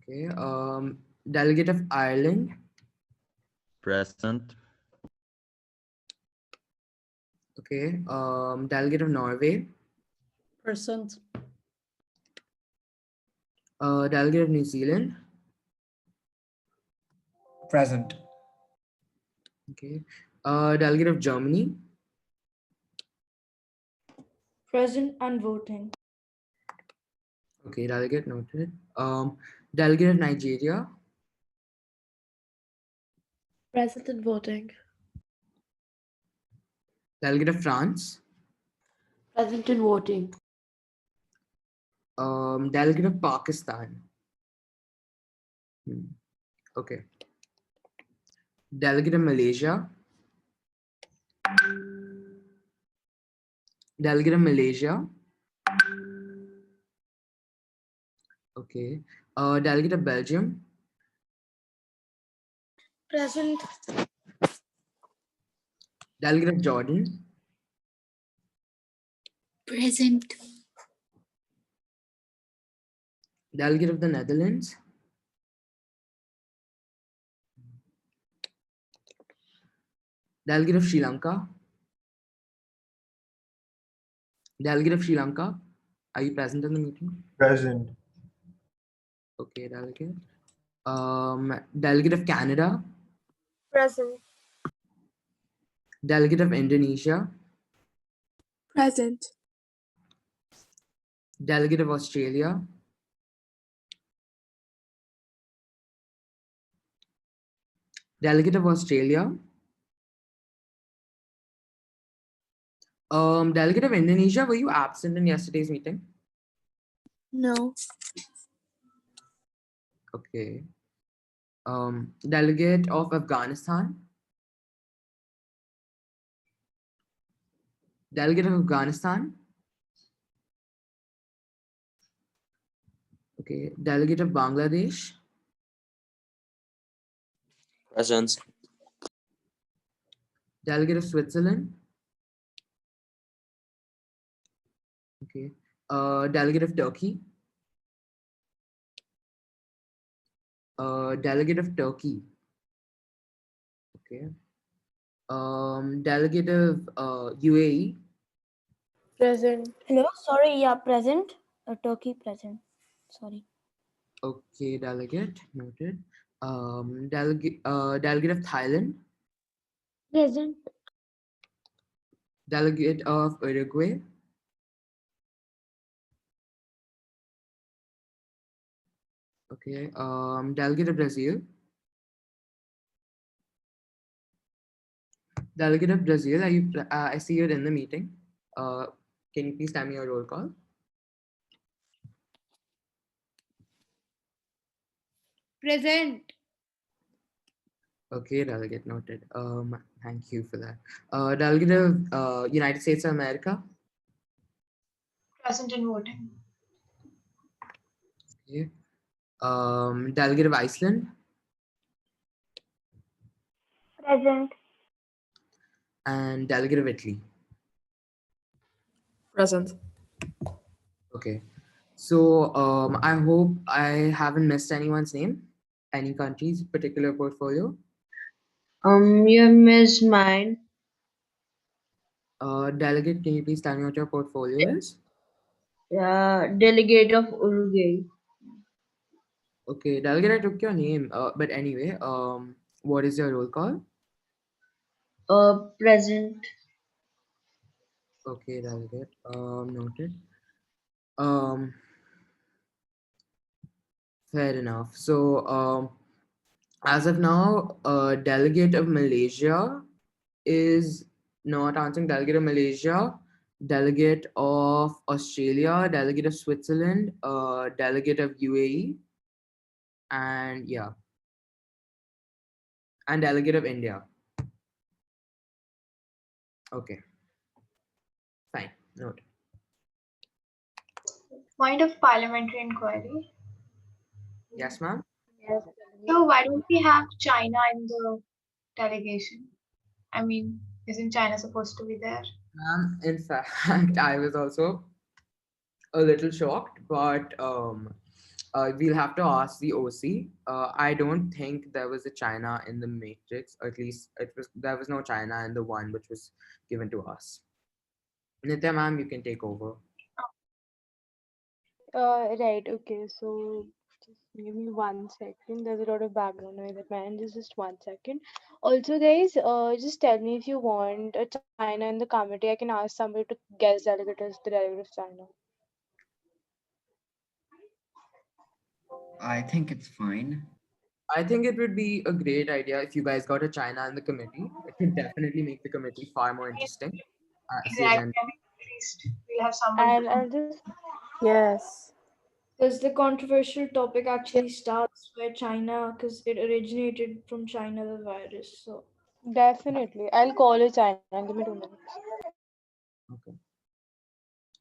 Okay. Delegate of Ireland. Present. Okay. Delegate of Norway. Present. Delegate of New Zealand. Present. Okay. Delegate of Germany. Present and voting. Okay, delegate noted. Delegate of Nigeria. Present and voting. Delegate of France. Present and voting. Delegate of Pakistan. Okay. Delegate of Malaysia. Delegate of Malaysia. Okay. Delegate of Belgium. Present. Delegate of Jordan. Present. Delegate of the Netherlands. Delegate of Sri Lanka. Delegate of Sri Lanka. Are you present in the meeting? Present. Okay, delegate. Delegate of Canada. Present. Delegate of Indonesia. Present. Delegate of Australia. Delegate of Australia. Delegate of Indonesia, were you absent in yesterday's meeting? No. Okay. Delegate of Afghanistan. Delegate of Afghanistan. Okay. Delegate of Bangladesh. Present. Delegate of Switzerland. Okay. Delegate of Turkey. Delegate of Turkey. Okay. Delegate of UAE. Present. Hello. Sorry. Yeah. Present. Turkey present. Sorry. Okay, delegate noted. Delegate of Thailand. Present. Delegate of Uruguay. Okay. Delegate of Brazil. Delegate of Brazil, are you? I see you're in the meeting. Can you please tell me your roll call? Present. Okay, delegate noted. Thank you for that. Delegate of United States of America. Present and voting. Okay. Delegate of Iceland. Present. And delegate of Italy. Present. Okay. So I hope I haven't missed anyone's name, any country's particular portfolio. You missed mine. Delegate, can you please tell me what your portfolio is? Delegate of Uruguay. Okay, delegate, I took your name. But anyway, what is your roll call? Present. Okay, delegate. Noted. Fair enough. So as of now, delegate of Malaysia is not answering. Delegate of Malaysia, delegate of Australia, delegate of Switzerland, delegate of UAE, and yeah, and delegate of India. Okay, fine, noted. Point of parliamentary inquiry. Yes, ma'am. So why don't we have China in the delegation? I mean, isn't China supposed to be there? In fact, I was also a little shocked, but We'll have to ask the OC. I don't think there was a China in the matrix, or at least there was no China in the one which was given to us. Nitya ma'am, you can take over. Right, okay, so just give me 1 second. There's a lot of background noise at my end. Just 1 second. Also, guys, just tell me if you want a China in the committee. I can ask somebody to guess delegate as the delegate of China. I think it's fine. I think it would be a great idea if you guys got a China in the committee. It would definitely make the committee far more interesting. It's the Exactly. agenda. I mean, at least we'll have somebody And to I'll just Yes. Because the controversial topic actually starts where China, because it originated from China, the virus. So definitely. I'll call it China. Give me 2 minutes. Okay.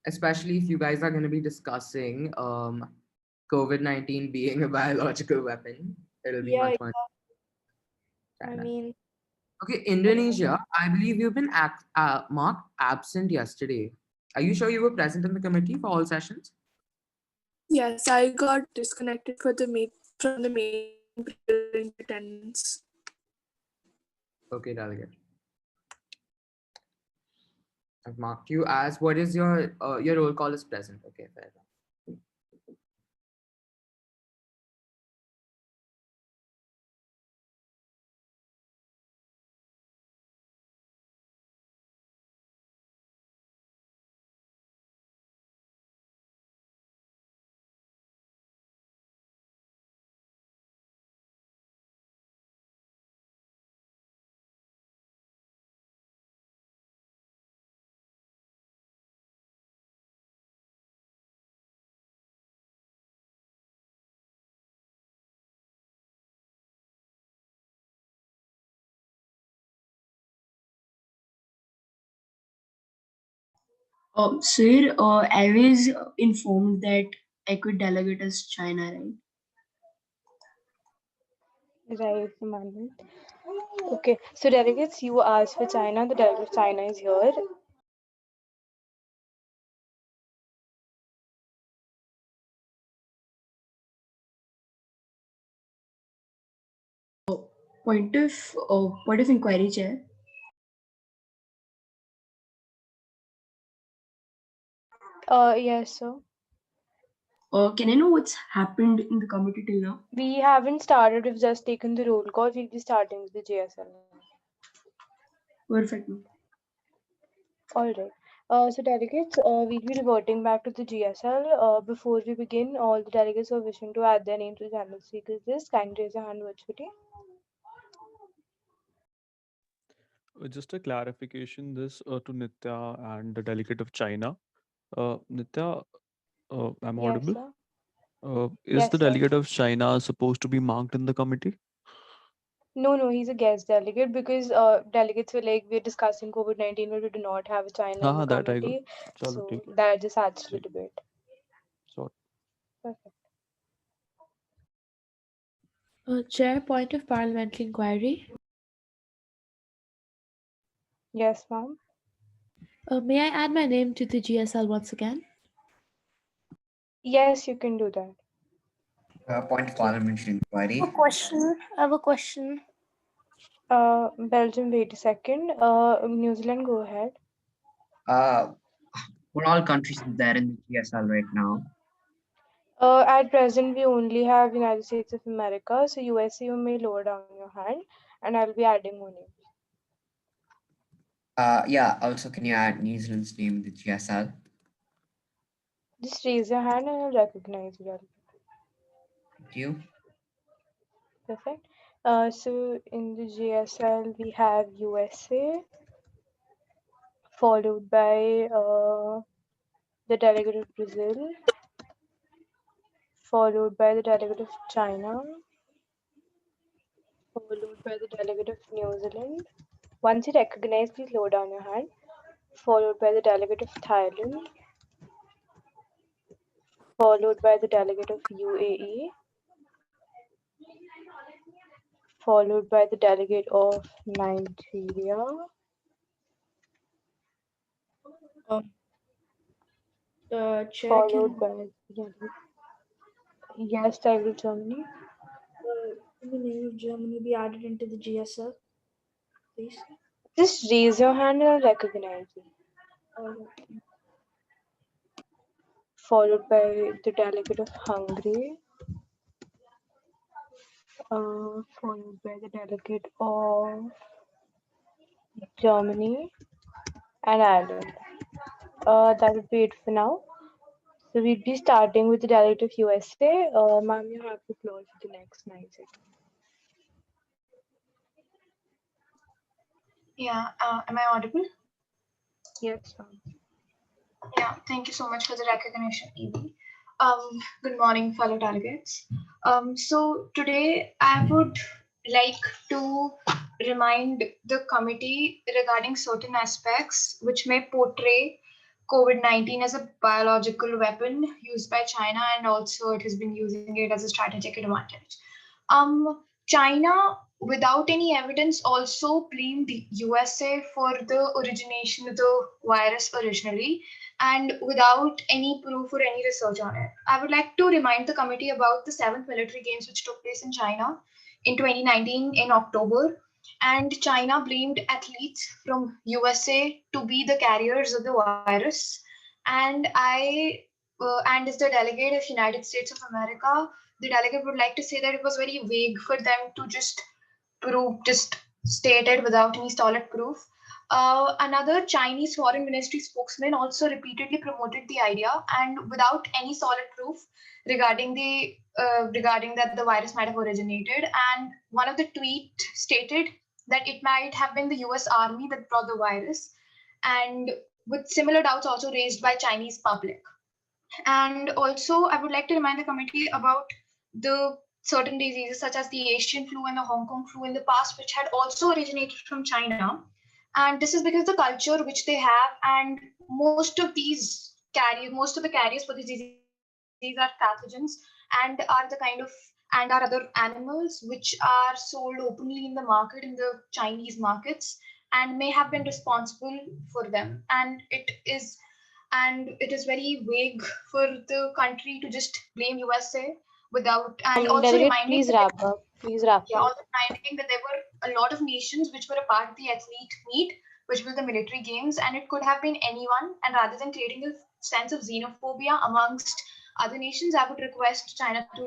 Especially if you guys are going to be discussing COVID-19 being a biological weapon, it'll be yeah, much more I China. mean, Okay, Indonesia, I believe you've been marked absent yesterday. Are you sure you were present in the committee for all sessions? Yes, I got disconnected from the meeting during attendance. Okay, delegate. I've marked you as what is your roll call is present. Okay, fair enough. Sir, I was informed that I could delegate as China, right? Right, Emmanuel. Okay, so delegates, you asked for China. The delegate of China is here. Point of inquiry, Chair. Yes, sir. Can I know what's happened in the committee till now? We haven't started. We've just taken the roll call. We'll be starting with the JSL now. Perfect. All right. So delegates, we'll be reverting back to the GSL. Before we begin, all the delegates who are wishing to add their name to the channel speakers list, kindly raise your hand virtually. Just a clarification this to Nitya and the delegate of China. Nitya, I'm Yes, audible. sir. Is the Yes, sir. delegate of China supposed to be marked in the committee? No, he's a guest delegate because delegates were like, we're discussing COVID-19, but we do not have a China in the That I got. committee. Chalo, So theek hai. that just adds to the Theek. debate. Sorry. Perfect. Chair, point of parliamentary inquiry. Yes, ma'am. May I add my name to the GSL once again? Yes, you can do that. Point of parliamentary inquiry. I have a question. Belgium, wait a second. New Zealand, go ahead. What all countries are there in the GSL right now? At present, we only have United States of America. So USA, you may lower down your hand, and I'll be adding more names. Yeah. Also, can you add New Zealand's name in the GSL? Just raise your hand, and I'll recognize you. Thank you. Perfect. So in the GSL, we have USA, followed by the delegate of Brazil, followed by the delegate of China, followed by the delegate of New Zealand. Once you recognize, please lower down your hand. Followed by the delegate of Thailand, followed by the delegate of UAE, followed by the delegate of Nigeria, Chair, followed by Yes, Delegate of Germany. In the name of Germany, be added into the GSL, please. Just raise your hand and I'll recognize you. Followed by the Delegate of Hungary. Followed by the Delegate of Germany and Ireland. That would be it for now. So we'd be starting with the Delegate of USA. Ma'am, you have the floor for the next 9 seconds. Yeah, am I audible? Yes, ma'am. Yeah, thank you so much for the recognition, Evie. Good morning, fellow delegates. So today I would like to remind the committee regarding certain aspects which may portray COVID-19 as a biological weapon used by China, and also it has been using it as a strategic advantage. China, without any evidence, also blamed the USA for the origination of the virus originally, and without any proof or any research on it. I would like to remind the committee about the 7th military games which took place in China in 2019 in October, and China blamed athletes from USA to be the carriers of the virus. And as the delegate of United States of America, the delegate would like to say that it was very vague for them to just state it without any solid proof. Another Chinese foreign ministry spokesman also repeatedly promoted the idea, and without any solid proof regarding that the virus might have originated. And one of the tweet stated that it might have been the U.S. Army that brought the virus, and with similar doubts also raised by Chinese public. And also, I would like to remind the committee about the certain diseases such as the Asian flu and the Hong Kong flu in the past, which had also originated from China. And this is because the culture which they have, and most of the carriers for these diseases are pathogens, and are other animals which are sold openly in the market, in the Chinese markets, and may have been responsible for them. And it is very vague for the country to just blame USA without, and also Delegate, reminding please that wrap up. Please wrap yeah, up. also reminding that there were a lot of nations which were a part of the athlete meet, which was the military games, and it could have been anyone. And rather than creating a sense of xenophobia amongst other nations, I would request China to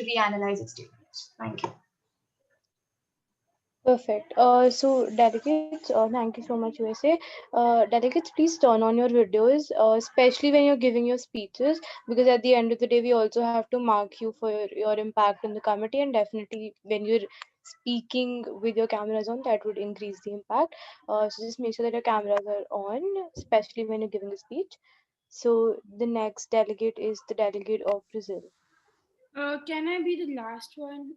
reanalyze its statements. Thank you. Perfect. So delegates, thank you so much, USA. Delegates, please turn on your videos, especially when you're giving your speeches, because at the end of the day, we also have to mark you for your impact in the committee, and definitely when you're speaking with your cameras on, that would increase the impact. So just make sure that your cameras are on, especially when you're giving a speech. So the next delegate is the delegate of Brazil. Can I be the last one?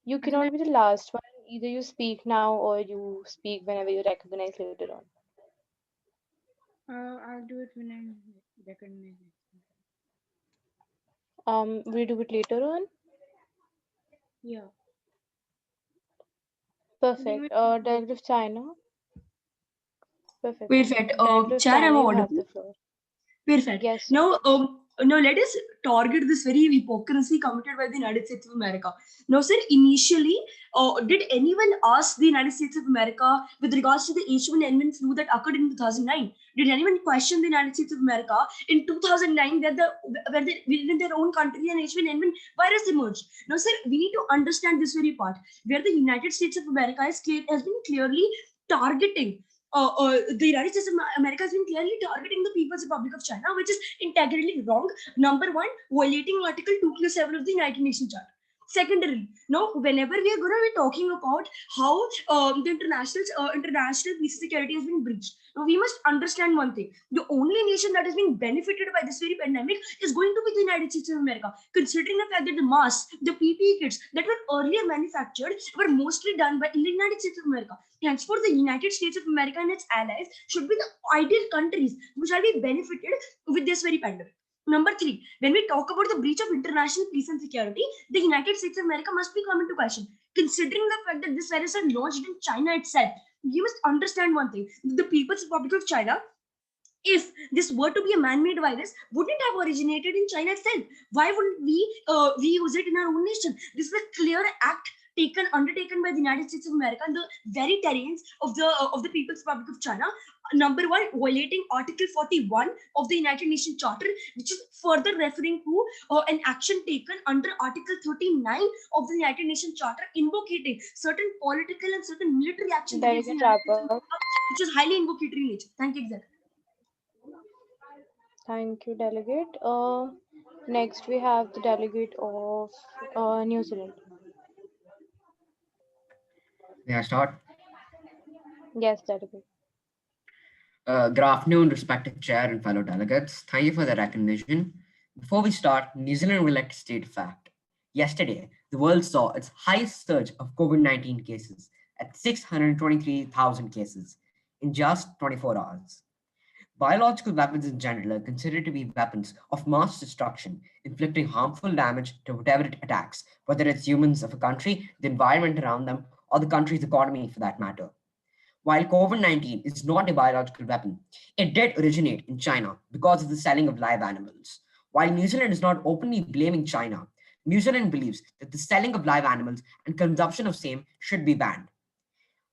You cannot be the last one. Either you speak now or you speak whenever you're recognized later on. I'll do it when I'm recognized. We do it later on. Yeah. Perfect. Delegate of China. Perfect. Perfect. Delegate of Chair, China, am I you have audible? the floor. Perfect. Yes. Now let us target this very hypocrisy committed by the United States of America. Now, sir, initially, did anyone ask the United States of America with regards to the H1N1 flu that occurred in 2009? Did anyone question the United States of America in 2009 where within their own country an H1N1 virus emerged? Now, sir, we need to understand this very part where the United States of America has been clearly targeting the United States of America has been clearly targeting the People's Republic of China, which is integrally wrong. Number one, violating Article 2Q7 of the United Nations Charter. Secondarily, now whenever we are going to be talking about how the international peace and security has been breached, now we must understand one thing: the only nation that has been benefited by this very pandemic is going to be the United States of America, considering the fact that the masks, the PPE kits that were earlier manufactured were mostly done by in the United States of America. Henceforth, the United States of America and its allies should be the ideal countries which shall be benefited with this very pandemic. Number three, when we talk about the breach of international peace and security, the United States of America must be come into question. Considering the fact that this virus had launched in China itself, you must understand one thing: the People's Republic of China if this were to be a man-made virus, wouldn't have originated in China itself. Why wouldn't we use it in our own nation? This is a clear act undertaken by the United States of America and the very terrains of the People's Republic of China. Number one, violating Article 41 of the United Nations Charter, which is further referring to an action taken under Article 39 of the United Nations Charter, invocating certain political and certain military action against the United States of America, which is highly invocatory in nature. Thank you, exactly. Thank you, Delegate. Next, we have the Delegate of New Zealand. May I start? Yes, Delegate. Good afternoon, respected chair and fellow delegates. Thank you for the recognition. Before we start, New Zealand would like to state a fact. Yesterday, the world saw its highest surge of COVID-19 cases at 623,000 cases in just 24 hours. Biological weapons in general are considered to be weapons of mass destruction, inflicting harmful damage to whatever it attacks, whether it's humans of a country, the environment around them, or the country's economy for that matter. While COVID-19 is not a biological weapon, it did originate in China because of the selling of live animals. While New Zealand is not openly blaming China, New Zealand believes that the selling of live animals and consumption of same should be banned.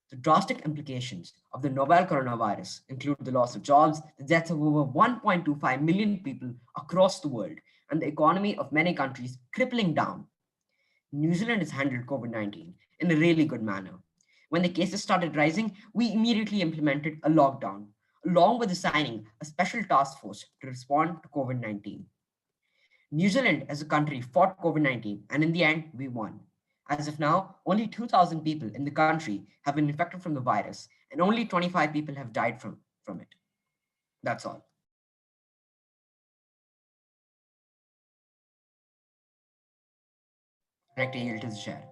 The drastic implications of the novel coronavirus include the loss of jobs, the deaths of over 1.25 million people across the world, and the economy of many countries crippling down. New Zealand has handled COVID-19 in a really good manner. When the cases started rising, we immediately implemented a lockdown, along with assigning a special task force to respond to COVID-19. New Zealand as a country fought COVID-19, and in the end, we won. As of now, only 2,000 people in the country have been infected from the virus, and only 25 people have died from it. That's all. Direct yield to the chair.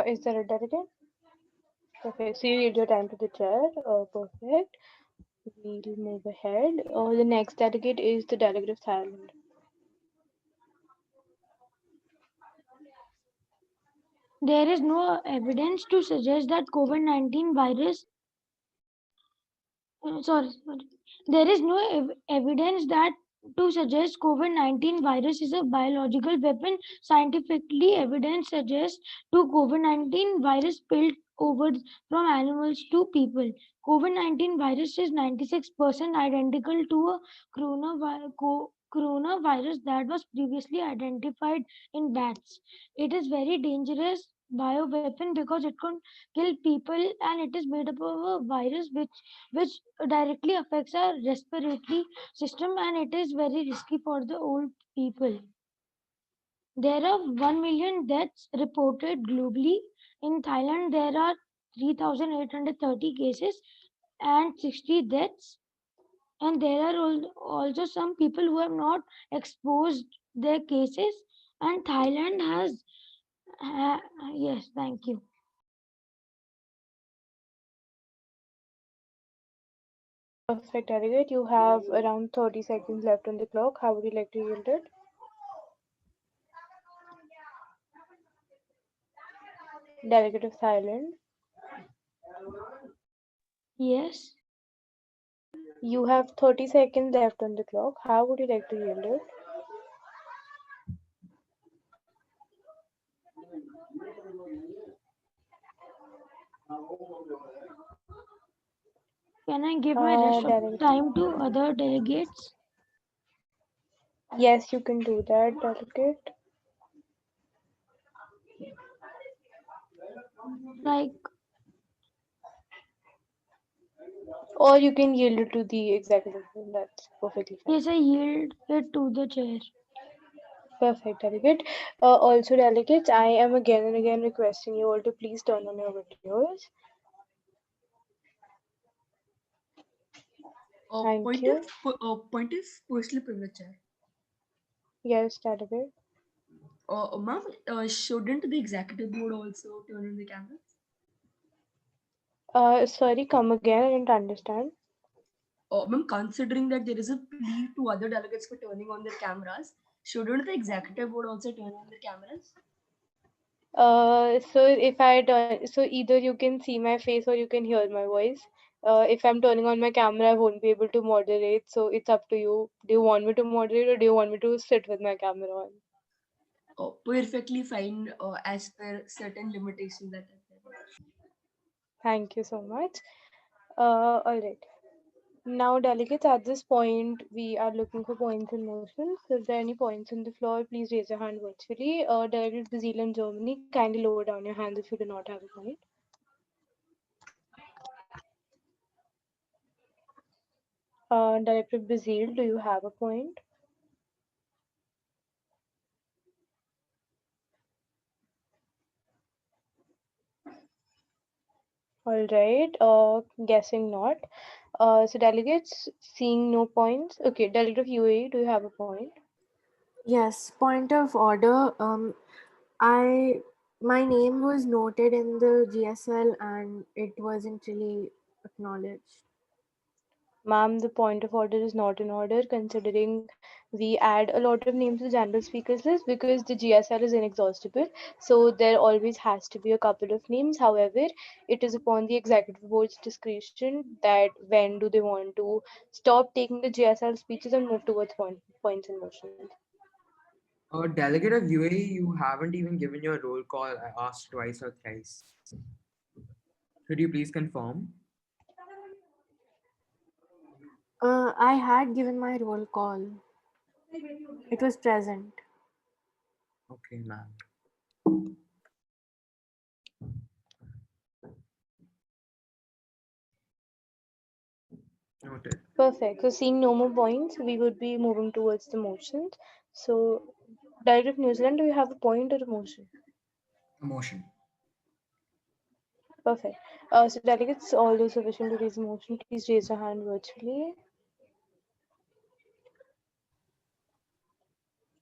Is there a delegate? Okay, so you yield your time to the chair. Perfect. We'll move ahead. The next delegate is the Delegate of Thailand. There is no evidence to suggest that COVID-19 virus. There is no evidence that to suggest COVID-19 virus is a biological weapon. Scientifically, evidence suggests to COVID-19 virus spilled over from animals to people. COVID-19 virus is 96% identical to a coronavirus that was previously identified in bats. It is very dangerous bioweapon because it can kill people, and it is made up of a virus which directly affects our respiratory system, and it is very risky for the old people. There are 1 million deaths reported globally. In Thailand, there are 3,830 cases and 60 deaths. And there are also some people who have not exposed their cases. And Thailand has, yes, thank you. Perfect, Delegate. You have around 30 seconds left on the clock. How would you like to yield it? Delegate of Thailand. Yes. You have 30 seconds left on the clock. How would you like to yield it? Can I give my rest of the time to other delegates? Yes, you can do that, Delegate. Like, or you can yield it to the executive. That's perfectly fine. Yes, I yield it to the chair. Perfect, Delegate. Also, delegates, I am again and again requesting you all to please turn on your videos. Thank you. Point is personal privilege, chair. Yes, Delegate. Ma'am, shouldn't the executive board also turn on the cameras? Sorry, come again. I didn't understand. Ma'am, considering that there is a plea to other delegates for turning on their cameras, shouldn't the executive board also turn on their cameras? So if I turn, so either you can see my face or you can hear my voice. If I'm turning on my camera, I won't be able to moderate. So it's up to you. Do you want me to moderate or do you want me to sit with my camera on? Perfectly fine as per certain limitations that are there. Thank you so much. All right. Now, delegates, at this point, we are looking for points in motion. So, if there are any points on the floor, please raise your hand virtually. Delegate of Brazil and Germany, kindly lower down your hands if you do not have a point. Delegate of Brazil, do you have a point? All right. Guessing not. So, delegates, seeing no points. Okay, Delegate of UAE, do you have a point? Yes, point of order. My name was noted in the GSL and it wasn't really acknowledged. Ma'am, the point of order is not in order considering we add a lot of names to the general speakers list because the GSR is inexhaustible. So there always has to be a couple of names. However, it is upon the executive board's discretion that when do they want to stop taking the GSR speeches and move towards points in motion. Delegate of UAE, you haven't even given your roll call. I asked twice or thrice. Could you please confirm? I had given my roll call. It was present. Okay, ma'am. Noted. Perfect. So seeing no more points, we would be moving towards the motions. So Delegate of New Zealand, do you have a point or a motion? A motion. Perfect. So delegates, all those wishing to raise a motion, please raise your hand virtually.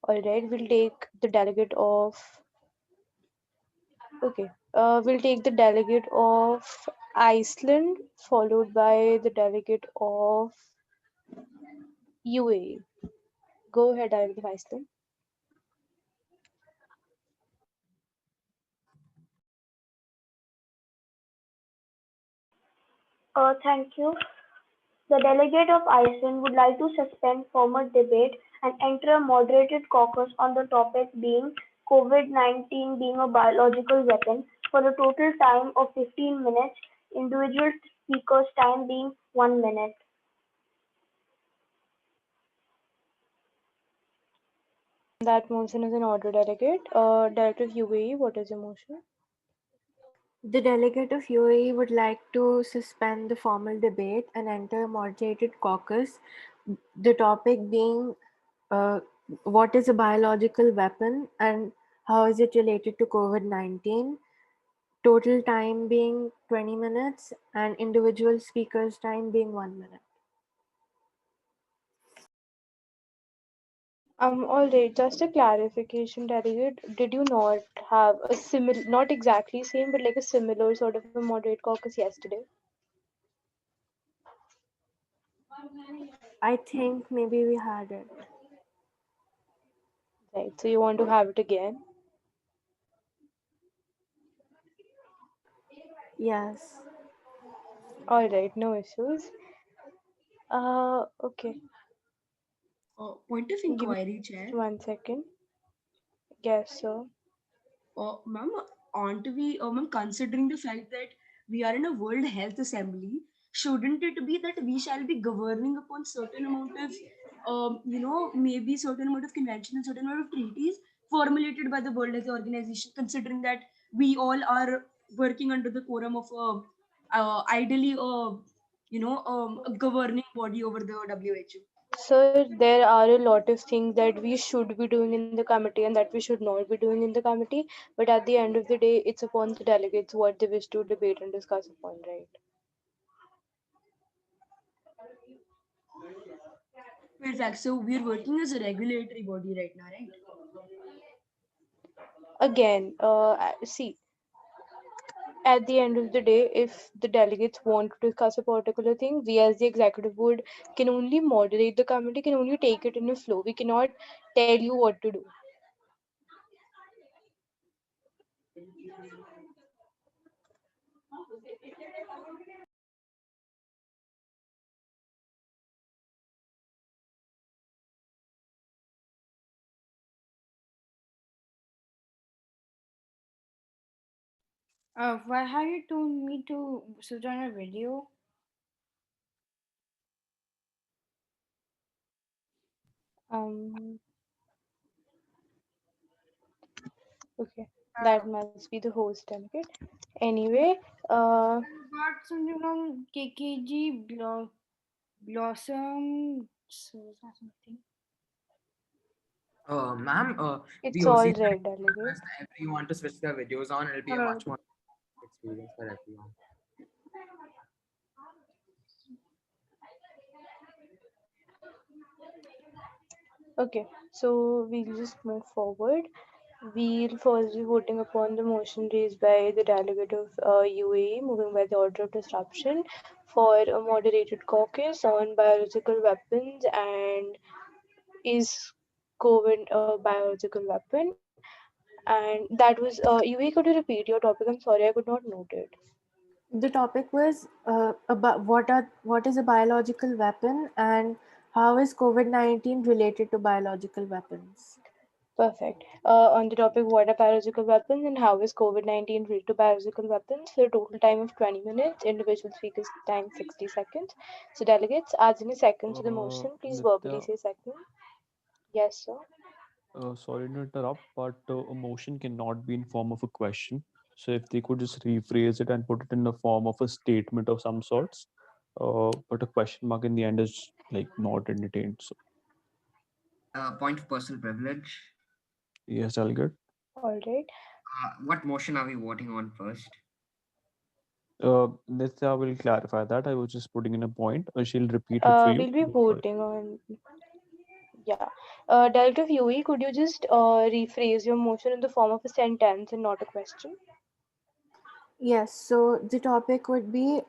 All right, we'll take the delegate of. Okay, we'll take the delegate of Iceland, followed by the delegate of UAE. Go ahead, delegate of Iceland. Thank you. The delegate of Iceland would like to suspend formal debate and enter a moderated caucus on the topic being COVID-19 being a biological weapon for a total time of 15 minutes, individual speakers' time being 1 minute. That motion is in order, delegate. Delegate of UAE, what is your motion? The delegate of UAE would like to suspend the formal debate and enter a moderated caucus. The topic being what is a biological weapon and how is it related to COVID-19? Total time being 20 minutes and individual speakers' time being 1 minute. All right, just a clarification, delegate. Did you not have a similar, not exactly same, but like a similar sort of a moderate caucus yesterday? I think maybe we had it. Right, so you want to have it again? Yes. All right, no issues. Okay. Point of Give me inquiry, Chair. just 1 second. Yes, sir. Ma'am, aren't we, ma'am, considering the fact that we are in a World Health Assembly, shouldn't it be that we shall be governing upon certain amount of, maybe certain amount of convention and certain amount of treaties formulated by the World Health Organization, considering that we all are working under the quorum of, ideally, a governing body over the WHO. Sir, there are a lot of things that we should be doing in the committee and that we should not be doing in the committee. But at the end of the day, it's upon the delegates what they wish to debate and discuss upon, right? Perfect. So we're working as a regulatory body right now, right? Again, see, at the end of the day, if the delegates want to discuss a particular thing, we as the executive board can only moderate the committee, can only take it in a flow. We cannot tell you what to do. Why have you told me to switch on a video? Um, okay, that must be the host delegate. Anyway, Got something from KKG Blossom. Something. Ma'am, the it's all OC red delegate. request everyone to switch their videos on. It'll be a much more experience for everyone. Okay, so we'll just move forward. We'll first be voting upon the motion raised by the delegate of UAE, moving by the order of disruption for a moderated caucus on biological weapons and is COVID a biological weapon? And that was UAE. Could you repeat your topic? I'm sorry, I could not note it. The topic was about what is a biological weapon and how is COVID-19 related to biological weapons. Perfect. On the topic, what are biological weapons and how is COVID-19 related to biological weapons for a total time of 20 minutes, individual speakers time 60 seconds. So delegates, add any seconds to the motion. Please verbally Nitya, say second. Yes, sir. sorry to interrupt, but a motion cannot be in form of a question. So if they could just rephrase it and put it in the form of a statement of some sorts, but a question mark in the end is like not entertained. So Point of personal privilege. yes, delegate. All right. What motion are we voting on first? Nitya will clarify that. I was just putting in a point. She'll repeat it for you. We'll be voting on. Yeah. Delegate of UE, could you just rephrase your motion in the form of a sentence and not a question? Yes, so the topic would be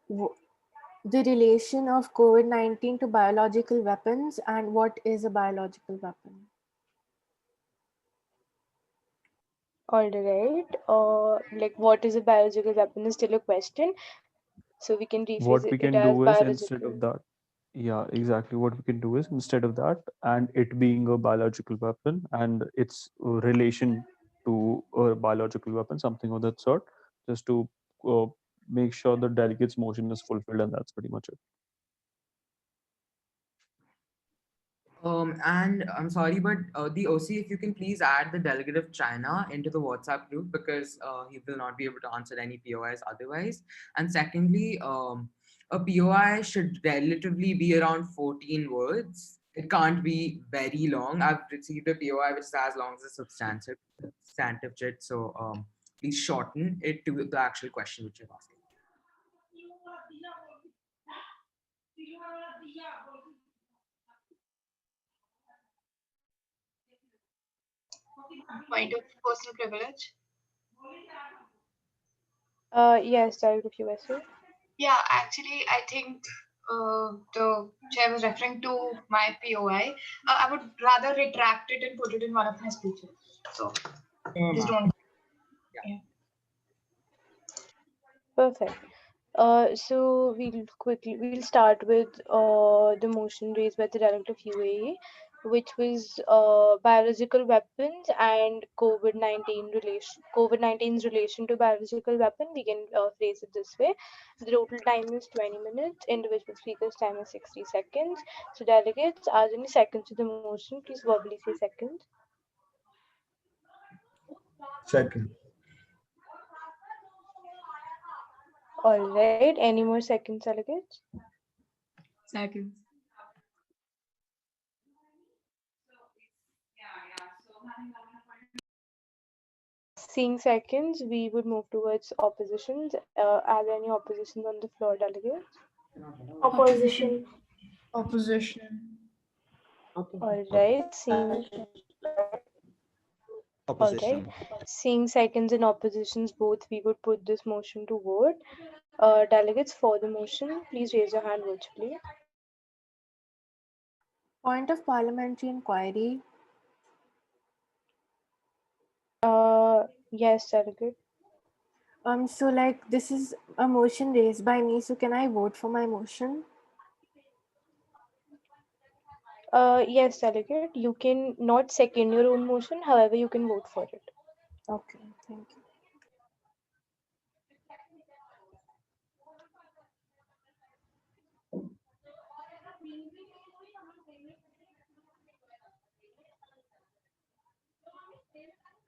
the relation of COVID-19 to biological weapons and what is a biological weapon. All right. Like, what is a biological weapon is still a question. So we can rephrase What we it can as do is instead of biological. that, yeah, exactly. What we can do is instead of that, and it being a biological weapon and its relation to a biological weapon, something of that sort, just to uh, make sure the delegate's motion is fulfilled, and that's pretty much it. And I'm sorry, but the OC, if you can please add the delegate of China into the WhatsApp group because he will not be able to answer any POIs otherwise. And secondly, a POI should relatively be around 14 words. It can't be very long. I've received a POI which is as long as a substantive chit. So please shorten it to the actual question which you're asking. Point of personal privilege. Yes, Delegate of USA. Yeah, actually, I think the chair was referring to my POI. I would rather retract it and put it in one of my speeches. So just don't. Yeah. Perfect. So we'll start with the motion raised by the Delegate of UAE, which was biological weapons and COVID-19's relation to biological weapon. We can phrase it this way: the total time is 20 minutes. Individual speakers' time is 60 seconds. So delegates, as any seconds to the motion, please verbally say second. Second. All right. Any more seconds, delegates? Seconds. Seeing seconds, we would move towards oppositions. Are there any oppositions on the floor, delegates? Opposition. Opposition. All right. All right. Seeing seconds and oppositions both, we would put this motion to vote. Delegates for the motion, please raise your hand virtually. Point of parliamentary inquiry. Yes, delegate. So like this is a motion raised by me, so can I vote for my motion? Yes, delegate. You can not second your own motion, however, you can vote for it. Okay, thank you.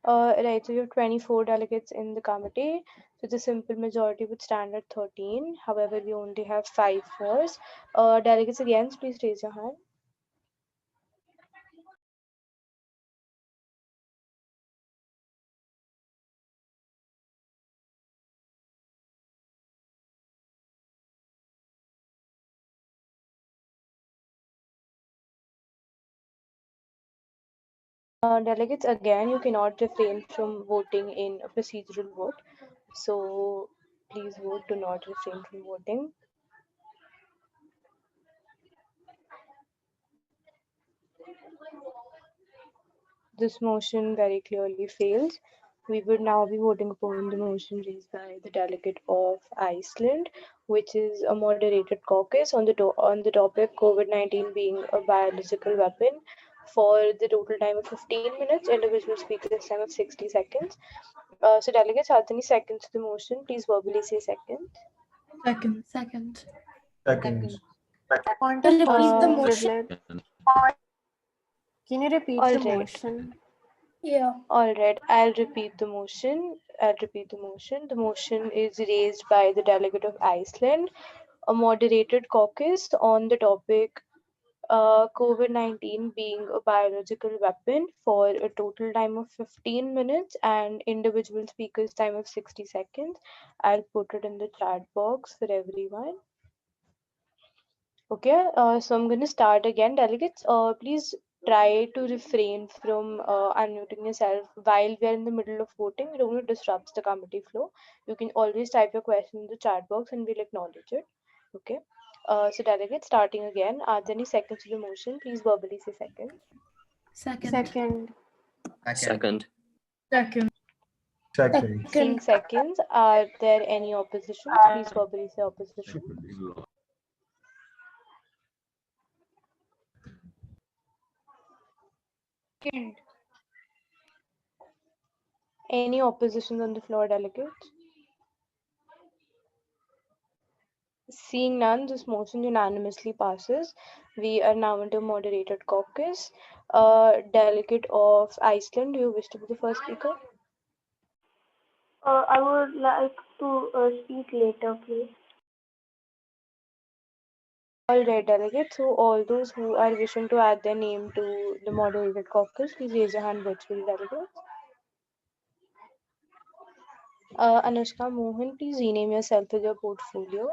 Right, so you have 24 delegates in the committee. So the simple majority would stand at 13. However, we only have 5 fours. Delegates against, please raise your hand. Delegates, again, you cannot refrain from voting in a procedural vote. So please vote, do not refrain from voting. This motion very clearly fails. We would now be voting upon the motion raised by the Delegate of Iceland, which is a moderated caucus on the topic COVID-19 being a biological weapon for the total time of 15 minutes, individual speakers time of 60 seconds. So delegates, are there any seconds to the motion? Please verbally say second. Second. Second. Second. Point Can of you repeat the privilege. motion? Can you repeat All the right. motion? Yeah. All right, I'll repeat the motion. The motion is raised by the Delegate of Iceland, a moderated caucus on the topic COVID-19 being a biological weapon for a total time of 15 minutes and individual speakers time of 60 seconds. I'll put it in the chat box for everyone. Okay, so I'm going to start again. Delegates, please try to refrain from unmuting yourself while we are in the middle of voting. It only disrupts the committee flow. You can always type your question in the chat box and we'll acknowledge it. Okay. So delegates, starting again. Are there any seconds to the motion? Please verbally say second. Second. Second. Second. Second. Second. Seeing seconds, are there any oppositions? Please verbally say opposition. Second. Any oppositions on the floor, delegates? Seeing none, this motion unanimously passes. We are now into moderated caucus. Delegate of Iceland, do you wish to be the first speaker? I would like to speak later, please. All right, delegates. So all those who are wishing to add their name to the moderated caucus, please raise your hand virtually, delegates. Anushka Mohan, please rename yourself with your portfolio.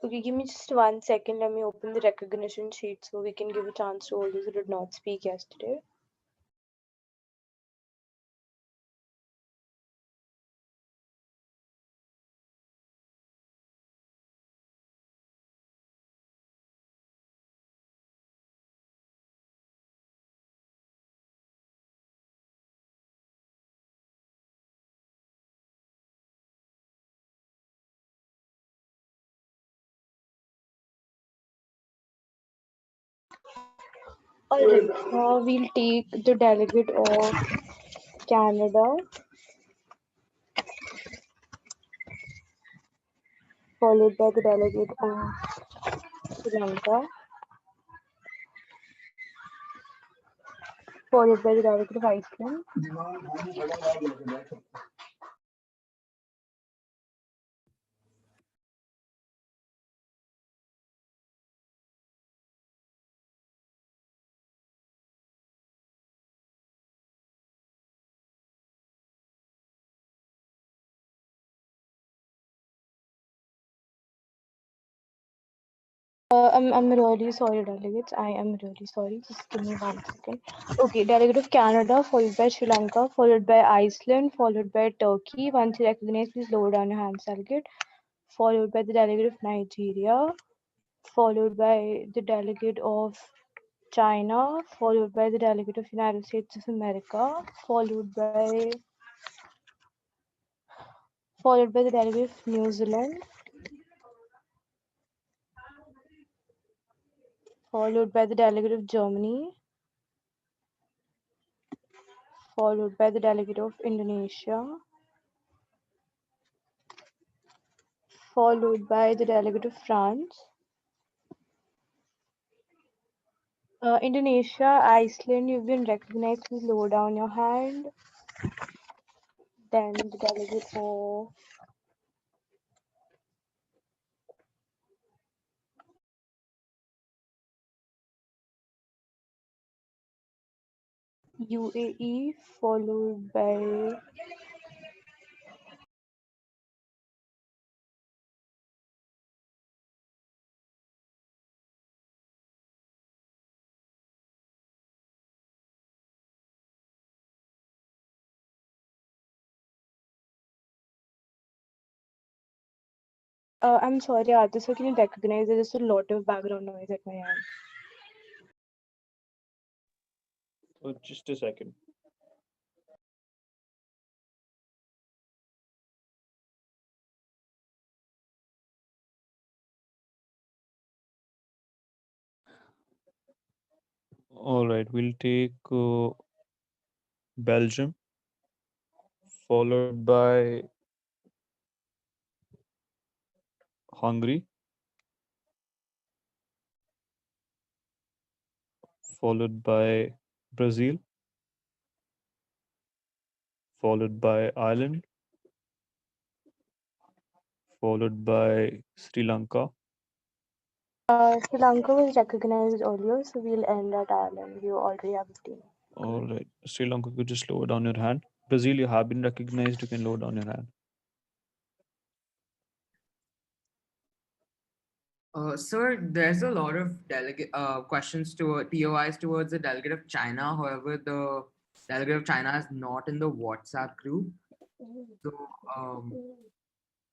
Okay, give me just 1 second. Let me open the recognition sheet so we can give a chance to all those who did not speak yesterday. All right, we'll take the delegate of Canada, followed by the delegate of Sri Lanka, followed by the delegate of Iceland. I'm really sorry, delegates. I am really sorry. Just give me 1 second. Okay, delegate of Canada, followed by Sri Lanka, followed by Iceland, followed by Turkey. Once you recognize, please lower down your hands, delegate. Followed by the delegate of Nigeria, followed by the delegate of China, followed by the delegate of United States of America, followed by the delegate of New Zealand, followed by the delegate of Germany, followed by the delegate of Indonesia, followed by the delegate of France, Indonesia, Iceland, you've been recognized. Please lower down your hand. Then the delegate for UAE, followed by I'm sorry, Arthur, so can you recognize there's just a lot of background noise at my end? Just a second. All right, we'll take Belgium, followed by Hungary, followed by Brazil, followed by Ireland, followed by Sri Lanka. Sri Lanka was recognized earlier, so we'll end at Ireland. You already have 15. All right, Sri Lanka, could just lower down your hand. Brazil, you have been recognized. You can lower down your hand. Sir, there's a lot of delegate questions to POIs towards the delegate of China. However, the delegate of China is not in the WhatsApp group. So,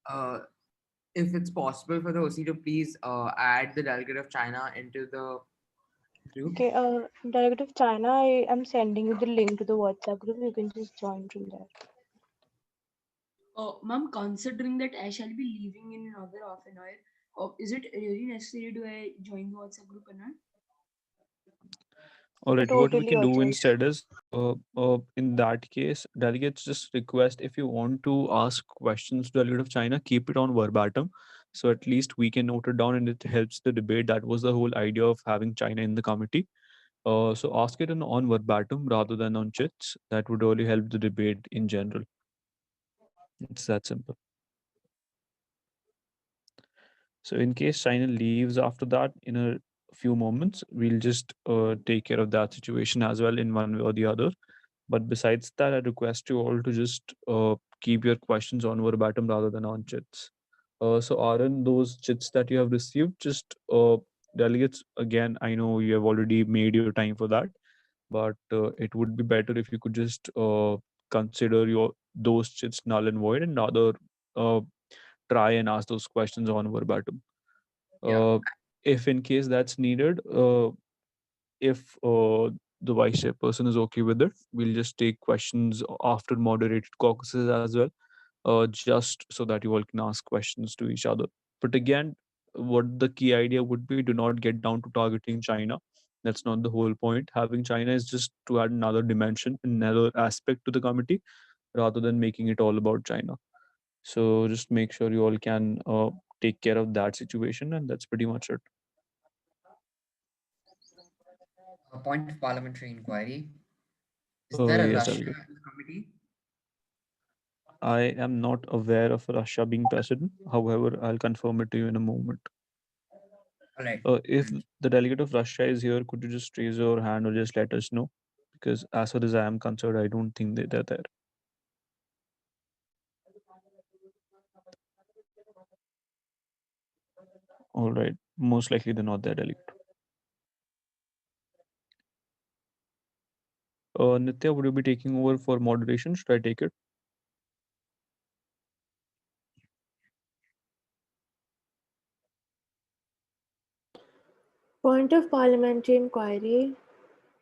uh, if it's possible for the OC to please add the delegate of China into the group. Okay, delegate of China, I am sending you the link to the WhatsApp group. You can just join from there. Ma'am, considering that I shall be leaving in another half an hour, is it really necessary to I join the WhatsApp group or not? All right, what we Totally can your do choice. instead is, in that case, delegates just request if you want to ask questions to delegate of China, keep it on verbatim. So at least we can note it down and it helps the debate. That was the whole idea of having China in the committee. So ask it on verbatim rather than on chits. That would really help the debate in general. It's that simple. So in case China leaves after that in a few moments, we'll just take care of that situation as well in one way or the other. But besides that, I request you all to just keep your questions on verbatim rather than on chits. So Aaron, those chits that you have received, just delegates, again, I know you have already made your time for that, but it would be better if you could just consider those chits null and void and rather uh, try and ask those questions on verbatim. Yeah. If in case that's needed, if the vice chairperson is okay with it, we'll just take questions after moderated caucuses as well, just so that you all can ask questions to each other. But again, what the key idea would be, do not get down to targeting China. That's not the whole point. Having China is just to add another dimension, another aspect to the committee, rather than making it all about China. So just make sure you all can take care of that situation, and that's pretty much it. A point of parliamentary inquiry. Is there a Yes, Russia Delegate. in the committee? I am not aware of Russia being present. However, I'll confirm it to you in a moment. All right. If the delegate of Russia is here, could you just raise your hand or just let us know? Because as far as I am concerned, I don't think they're there. All right. Most likely they're not there, delegate. Nitya, would you be taking over for moderation? Should I take it? Point of parliamentary inquiry.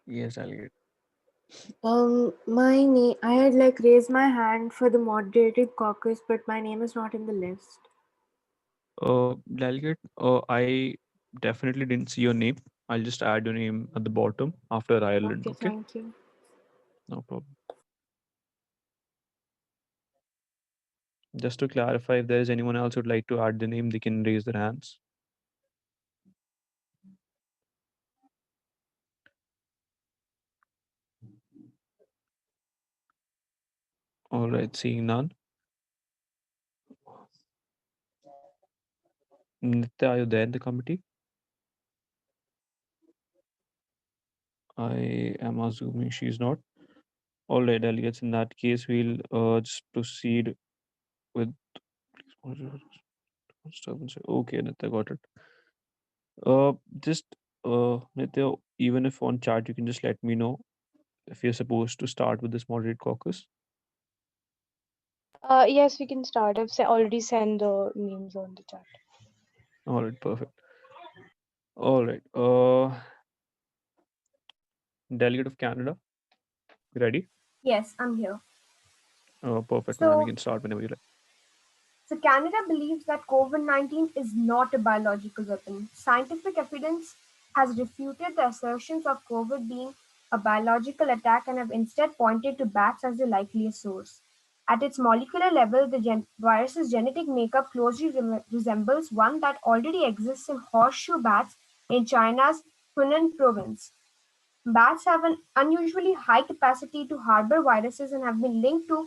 Yes, delegate. My name. I had like raised my hand for the moderated caucus, but my name is not in the list. Delegate, I definitely didn't see your name. I'll just add your name at the bottom after Ireland. Okay, thank you. No problem. Just to clarify, if there is anyone else who'd like to add the name, they can raise their hands. All right, seeing none. Nitya, are you there in the committee? I am assuming she's not. All right, delegates. In that case, we'll just proceed with disturbance. Okay, Nitya, got it. Just Nitya, even if on chat, you can just let me know if you're supposed to start with this moderate caucus. Yes, we can start. I've already sent the names on the chat. All right, perfect. All right. Delegate of Canada, you ready? Yes, I'm here. Perfect, man. We So, can start whenever you like. so Canada believes that COVID-19 is not a biological weapon. Scientific evidence has refuted the assertions of COVID being a biological attack and have instead pointed to bats as the likeliest source. At its molecular level, the virus's genetic makeup closely resembles one that already exists in horseshoe bats in China's Hunan province. Bats have an unusually high capacity to harbor viruses and have been linked to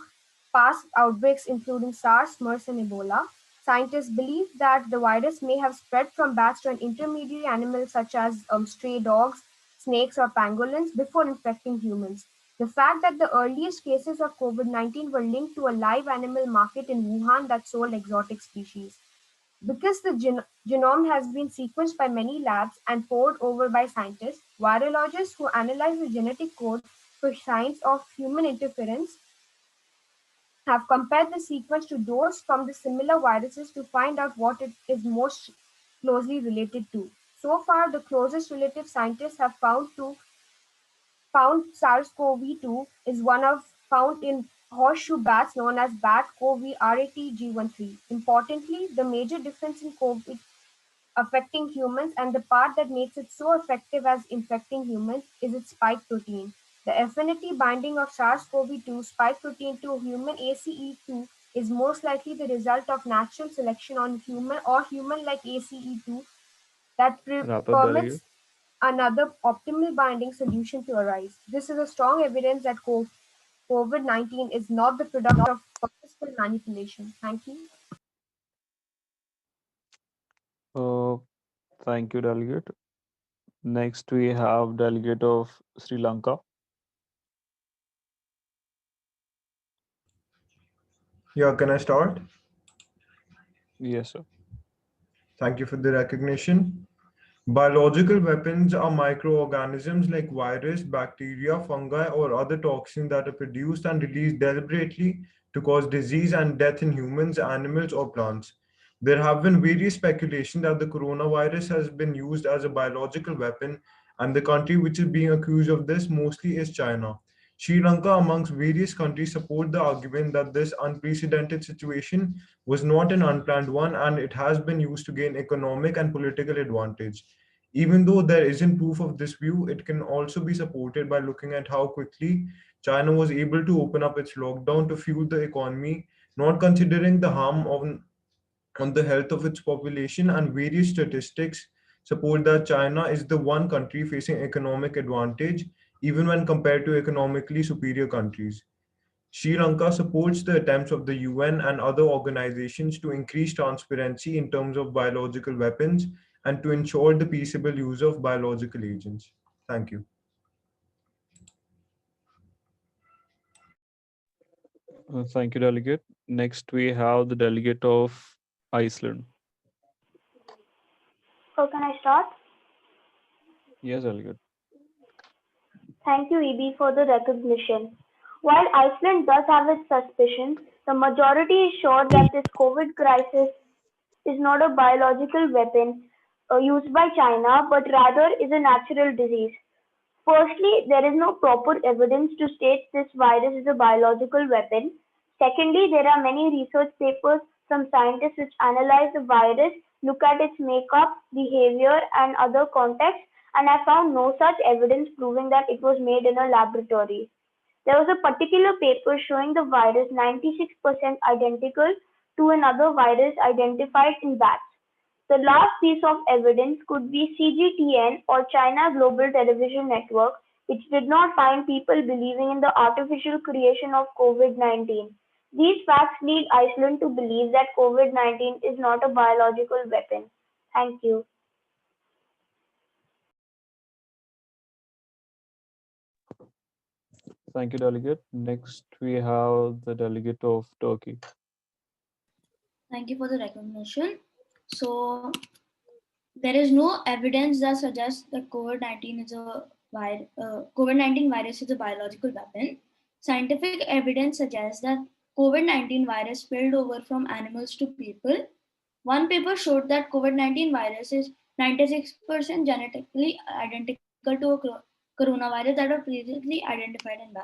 past outbreaks including SARS, MERS, and Ebola. Scientists believe that the virus may have spread from bats to an intermediary animal such as stray dogs, snakes, or pangolins before infecting humans. The fact that the earliest cases of COVID-19 were linked to a live animal market in Wuhan that sold exotic species. Because the genome has been sequenced by many labs and pored over by scientists, virologists who analyze the genetic code for signs of human interference have compared the sequence to those from the similar viruses to find out what it is most closely related to. So far, the closest relative scientists have found SARS-CoV-2 is one of found in horseshoe bats known as bat COVID-RATG13. Importantly, the major difference in COVID affecting humans, and the part that makes it so effective as infecting humans is its spike protein. The affinity binding of SARS-CoV-2 spike protein to human ACE2 is most likely the result of natural selection on human or human-like ACE2 that Wrap up, permits delegate. another optimal binding solution to arise. This is a strong evidence that COVID-19 is not the product of purposeful manipulation. Thank you. Uh, Thank you, delegate. Next, we have delegate of Sri Lanka. Yeah, can I start? Yes, sir. Thank you for the recognition. Biological weapons are microorganisms like virus, bacteria, fungi, or other toxins that are produced and released deliberately to cause disease and death in humans, animals, or plants. There have been various speculation that the coronavirus has been used as a biological weapon, and the country which is being accused of this mostly is China. Sri Lanka, amongst various countries, support the argument that this unprecedented situation was not an unplanned one and it has been used to gain economic and political advantage. Even though there isn't proof of this view, it can also be supported by looking at how quickly China was able to open up its lockdown to fuel the economy, not considering the harm on the health of its population, and various statistics support that China is the one country facing economic advantage, even when compared to economically superior countries. Sri Lanka supports the attempts of the UN and other organizations to increase transparency in terms of biological weapons and to ensure the peaceable use of biological agents. Thank you. Thank you, delegate. Next, we have the delegate of Iceland. So can I start? Yes, delegate. Thank you, EB, for the recognition. While Iceland does have its suspicions, the majority is sure that this COVID crisis is not a biological weapon used by China, but rather is a natural disease. Firstly, there is no proper evidence to state this virus is a biological weapon. Secondly, there are many research papers from scientists which analyze the virus, look at its makeup, behavior, and other contexts, and I found no such evidence proving that it was made in a laboratory. There was a particular paper showing the virus 96% identical to another virus identified in bats. The last piece of evidence could be CGTN or China Global Television Network, which did not find people believing in the artificial creation of COVID-19. These facts lead Iceland to believe that COVID-19 is not a biological weapon. Thank you. Thank you, delegate. Next, we have the delegate of Turkey. Thank you for the recognition. So, there is no evidence that suggests that COVID-19 virus is a biological weapon. Scientific evidence suggests that COVID-19 virus spilled over from animals to people. One paper showed that COVID-19 virus is 96% genetically identical to a coronavirus that was previously identified in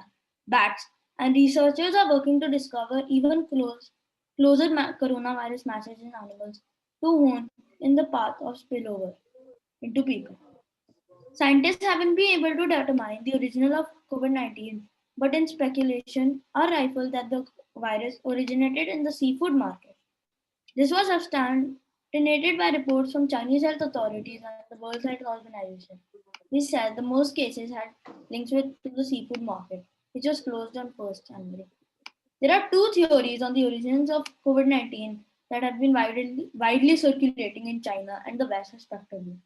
bats. And researchers are working to discover even closer coronavirus matches in animals to hone in the path of spillover into people. Scientists haven't been able to determine the original of COVID-19, but in speculation are rifled that the virus originated in the seafood market. This was substantiated by reports from Chinese health authorities and the World Health Organization, which said the most cases had links to the seafood market, which was closed on 1st January. There are two theories on the origins of COVID-19 that have been widely circulating in China and the West respectively.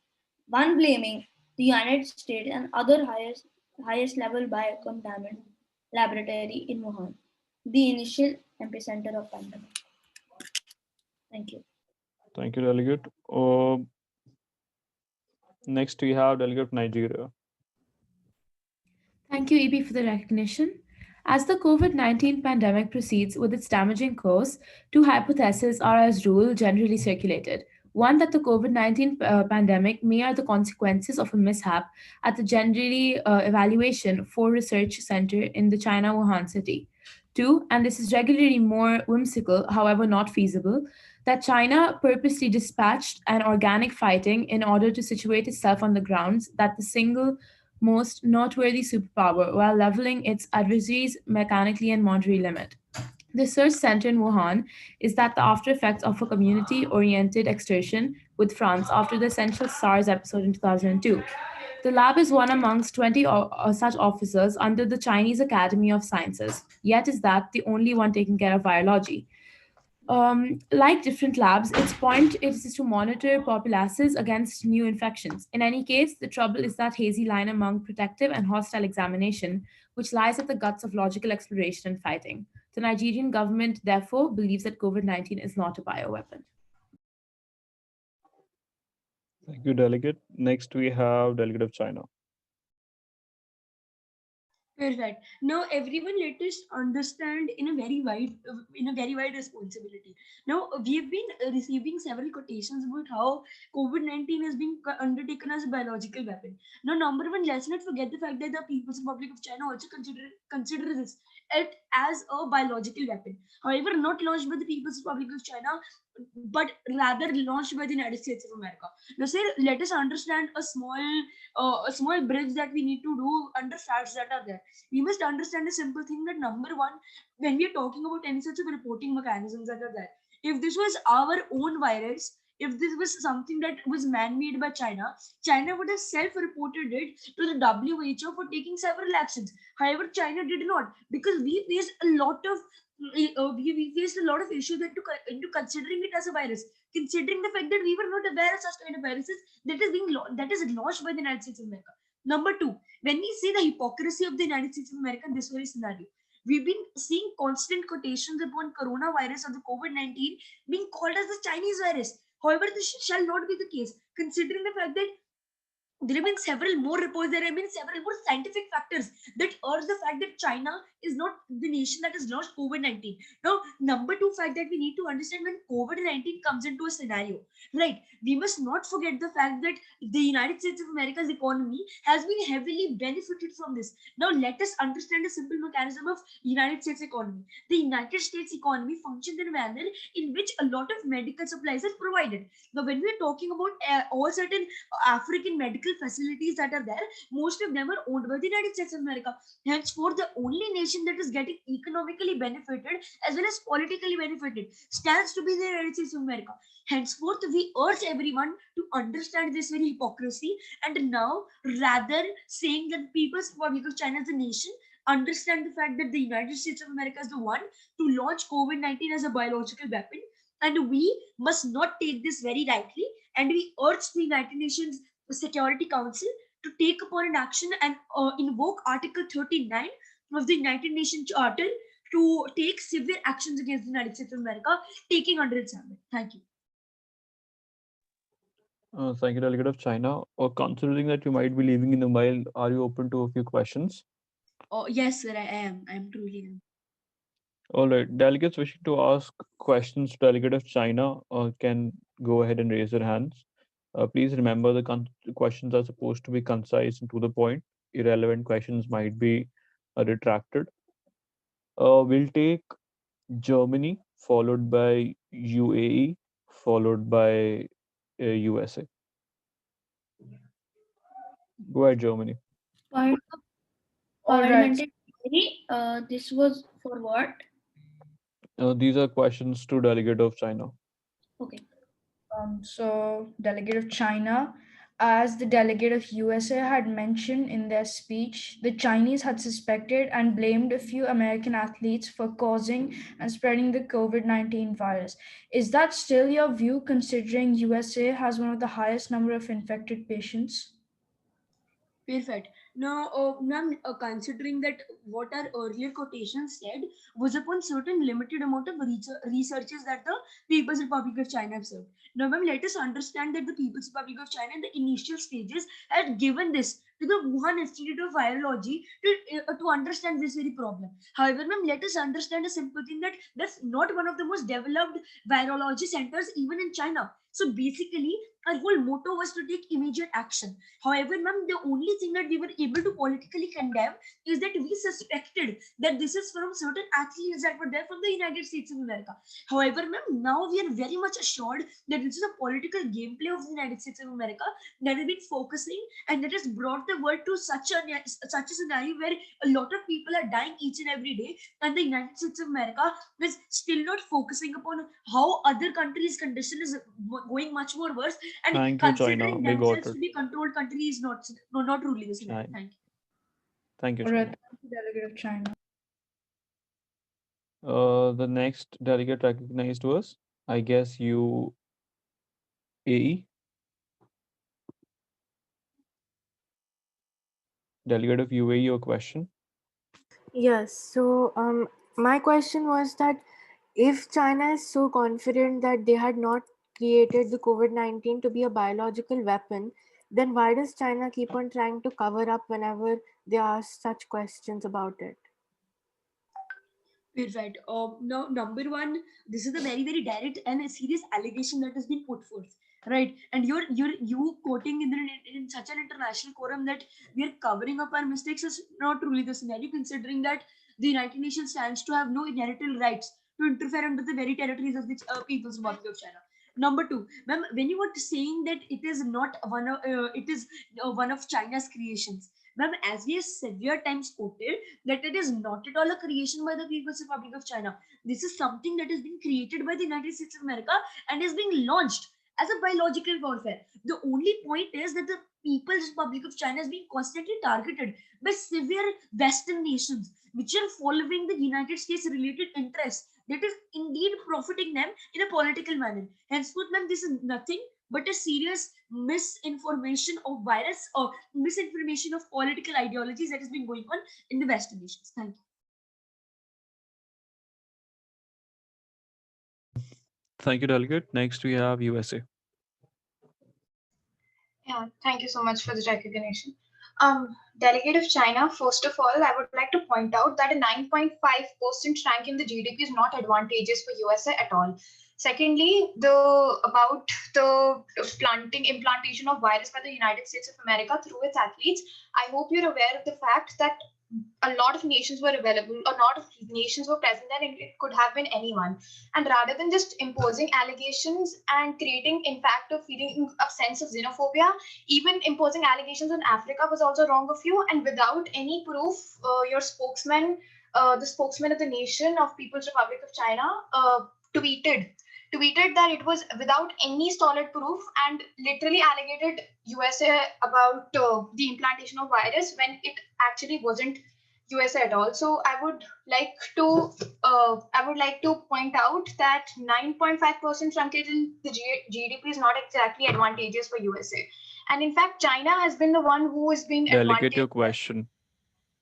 One blaming the United States and other highest level biocontaminant laboratory in Wuhan, the initial epicenter of pandemic. Thank you. Thank you, delegate. Next, we have delegate of Nigeria. Thank you, EB, for the recognition. As the COVID-19 pandemic proceeds with its damaging course, two hypotheses are, as rule, generally circulated. One, that the COVID-19 pandemic may are the consequences of a mishap at the Generally Evaluation for Research Center in the China Wuhan city. Two, and this is regularly more whimsical, however not feasible, that China purposely dispatched an organic fighting in order to situate itself on the grounds that the single most noteworthy superpower while leveling its adversaries mechanically and moderately limit. The research center in Wuhan is that the after effects of a community-oriented extortion with France after the essential SARS episode in 2002. The lab is one amongst 20 such officers under the Chinese Academy of Sciences, yet is that the only one taking care of virology. Like different labs, its point is to monitor populaces against new infections. In any case, the trouble is that hazy line among protective and hostile examination, which lies at the guts of logical exploration and fighting. The Nigerian government, therefore, believes that COVID-19 is not a bioweapon. Thank you, delegate. Next, we have delegate of China. Perfect. Now, everyone, let us understand in a very wide responsibility. Now, we have been receiving several quotations about how COVID-19 is being undertaken as a biological weapon. Now, number one, let's not forget the fact that the People's Republic of China also consider it as a biological weapon. However, not launched by the People's Republic of China, but rather launched by the United States of America. Now, sir, let us understand a small bridge that we need to do under facts that are there. We must understand a simple thing that number one, when we are talking about any such of reporting mechanisms that are there, if this was our own virus, if this was something that was man-made by China would have self-reported it to the WHO for taking several actions. However, China did not, because we faced a lot of issues into considering it as a virus, considering the fact that we were not aware of such kind of viruses that is launched by the United States of America. Number two, when we see the hypocrisy of the United States of America in this very scenario, we've been seeing constant quotations upon coronavirus or the COVID-19 being called as the Chinese virus. However, this shall not be the case, considering the fact that there have been several more reports, there have been several more scientific factors that urge the fact that China is not the nation that has launched COVID-19. Now, number two fact that we need to understand when COVID-19 comes into a scenario, right? We must not forget the fact that the United States of America's economy has been heavily benefited from this. Now, let us understand a simple mechanism of United States economy. The United States economy functions in a manner in which a lot of medical supplies are provided. Now, when we are talking about all certain African medical medical facilities that are there, most of them are owned by the United States of America. Henceforth, the only nation that is getting economically benefited as well as politically benefited stands to be the United States of America. Henceforth, we urge everyone to understand this very hypocrisy, and now, rather saying that People's Republic of China is a nation, understand the fact that the United States of America is the one to launch COVID-19 as a biological weapon, and we must not take this very lightly, and we urge the United Nations Security Council to take upon an action and invoke Article 39 of the United Nations Charter to take severe actions against the United States of America, taking under its ambit. Thank you. Thank you, Delegate of China. Considering that you might be leaving in a while, are you open to a few questions? Oh, yes, sir, I am. I am truly am. All right. Delegates wishing to ask questions to Delegate of China can go ahead and raise their hands. Please remember the questions are supposed to be concise and to the point. Irrelevant questions might be retracted. We'll take Germany, followed by UAE, followed by USA. Go ahead, Germany. Parliamentary theory, this was for what? These are questions to Delegate of China. Okay. So Delegate of China, as the Delegate of USA had mentioned in their speech, the Chinese had suspected and blamed a few American athletes for causing and spreading the COVID-19 virus. Is that still your view, considering USA has one of the highest number of infected patients? Perfect. Now, ma'am, considering that what our earlier quotations said was upon certain limited amount of researches that the People's Republic of China have served. Now, ma'am, let us understand that the People's Republic of China in the initial stages had given this to the Wuhan Institute of Virology to understand this very problem. However, ma'am, let us understand a simple thing that that's not one of the most developed virology centers even in China. So basically, our whole motto was to take immediate action. However, ma'am, the only thing that we were able to politically condemn is that we suspected that this is from certain athletes that were there from the United States of America. However, ma'am, now we are very much assured that this is a political gameplay of the United States of America that has been focusing and that has brought the world to such a scenario where a lot of people are dying each and every day, and the United States of America is still not focusing upon how other countries' condition is going much more worse. And Thank you, considering China. We got themselves it. to be controlled country is not truly the scenario. Right. Thank you. Thank you, All right, China. thank you, Delegate of China. The next delegate recognized was, I guess, UAE. Delegate of UAE, your question. Yes. So my question was that if China is so confident that they had not created the COVID-19 to be a biological weapon, then why does China keep on trying to cover up whenever they ask such questions about it? Perfect. Now, number one, this is a very, very direct and a serious allegation that has been put forth, right? And you quoting in such an international forum that we are covering up our mistakes is not truly the scenario, considering that the United Nations stands to have no inherent rights to interfere into the very territories of the People's Republic of China. Number two, ma'am, when you were saying that it is not one of one of China's creations, ma'am, as we have several times quoted, that it is not at all a creation by the People's Republic of China. This is something that has been created by the United States of America and is being launched as a biological warfare. The only point is that the People's Republic of China is being constantly targeted by severe Western nations, which are following the United States related interests that is indeed profiting them in a political manner. Henceforth, ma'am, this is nothing but a serious misinformation of virus or misinformation of political ideologies that has been going on in the Western nations. Thank you. Thank you, Delegate. Next, we have USA. Yeah, thank you so much for the recognition. Delegate of China, first of all, I would like to point out that a 9.5% rank in the GDP is not advantageous for USA at all. Secondly, about the implantation of virus by the United States of America through its athletes, I hope you're aware of the fact that a lot of nations were available, a lot of nations were present there, and it could have been anyone. And rather than just imposing allegations and creating, in fact, a feeling of sense of xenophobia, even imposing allegations on Africa was also wrong of you. And without any proof, your spokesman, the spokesman of the nation of People's Republic of China, tweeted that it was without any solid proof and literally allegated USA about the implantation of virus when it actually wasn't USA at all. So I would like to point out that 9.5% shrinkage in the GDP is not exactly advantageous for USA. And in fact, China has been the one who has been Delegate your question.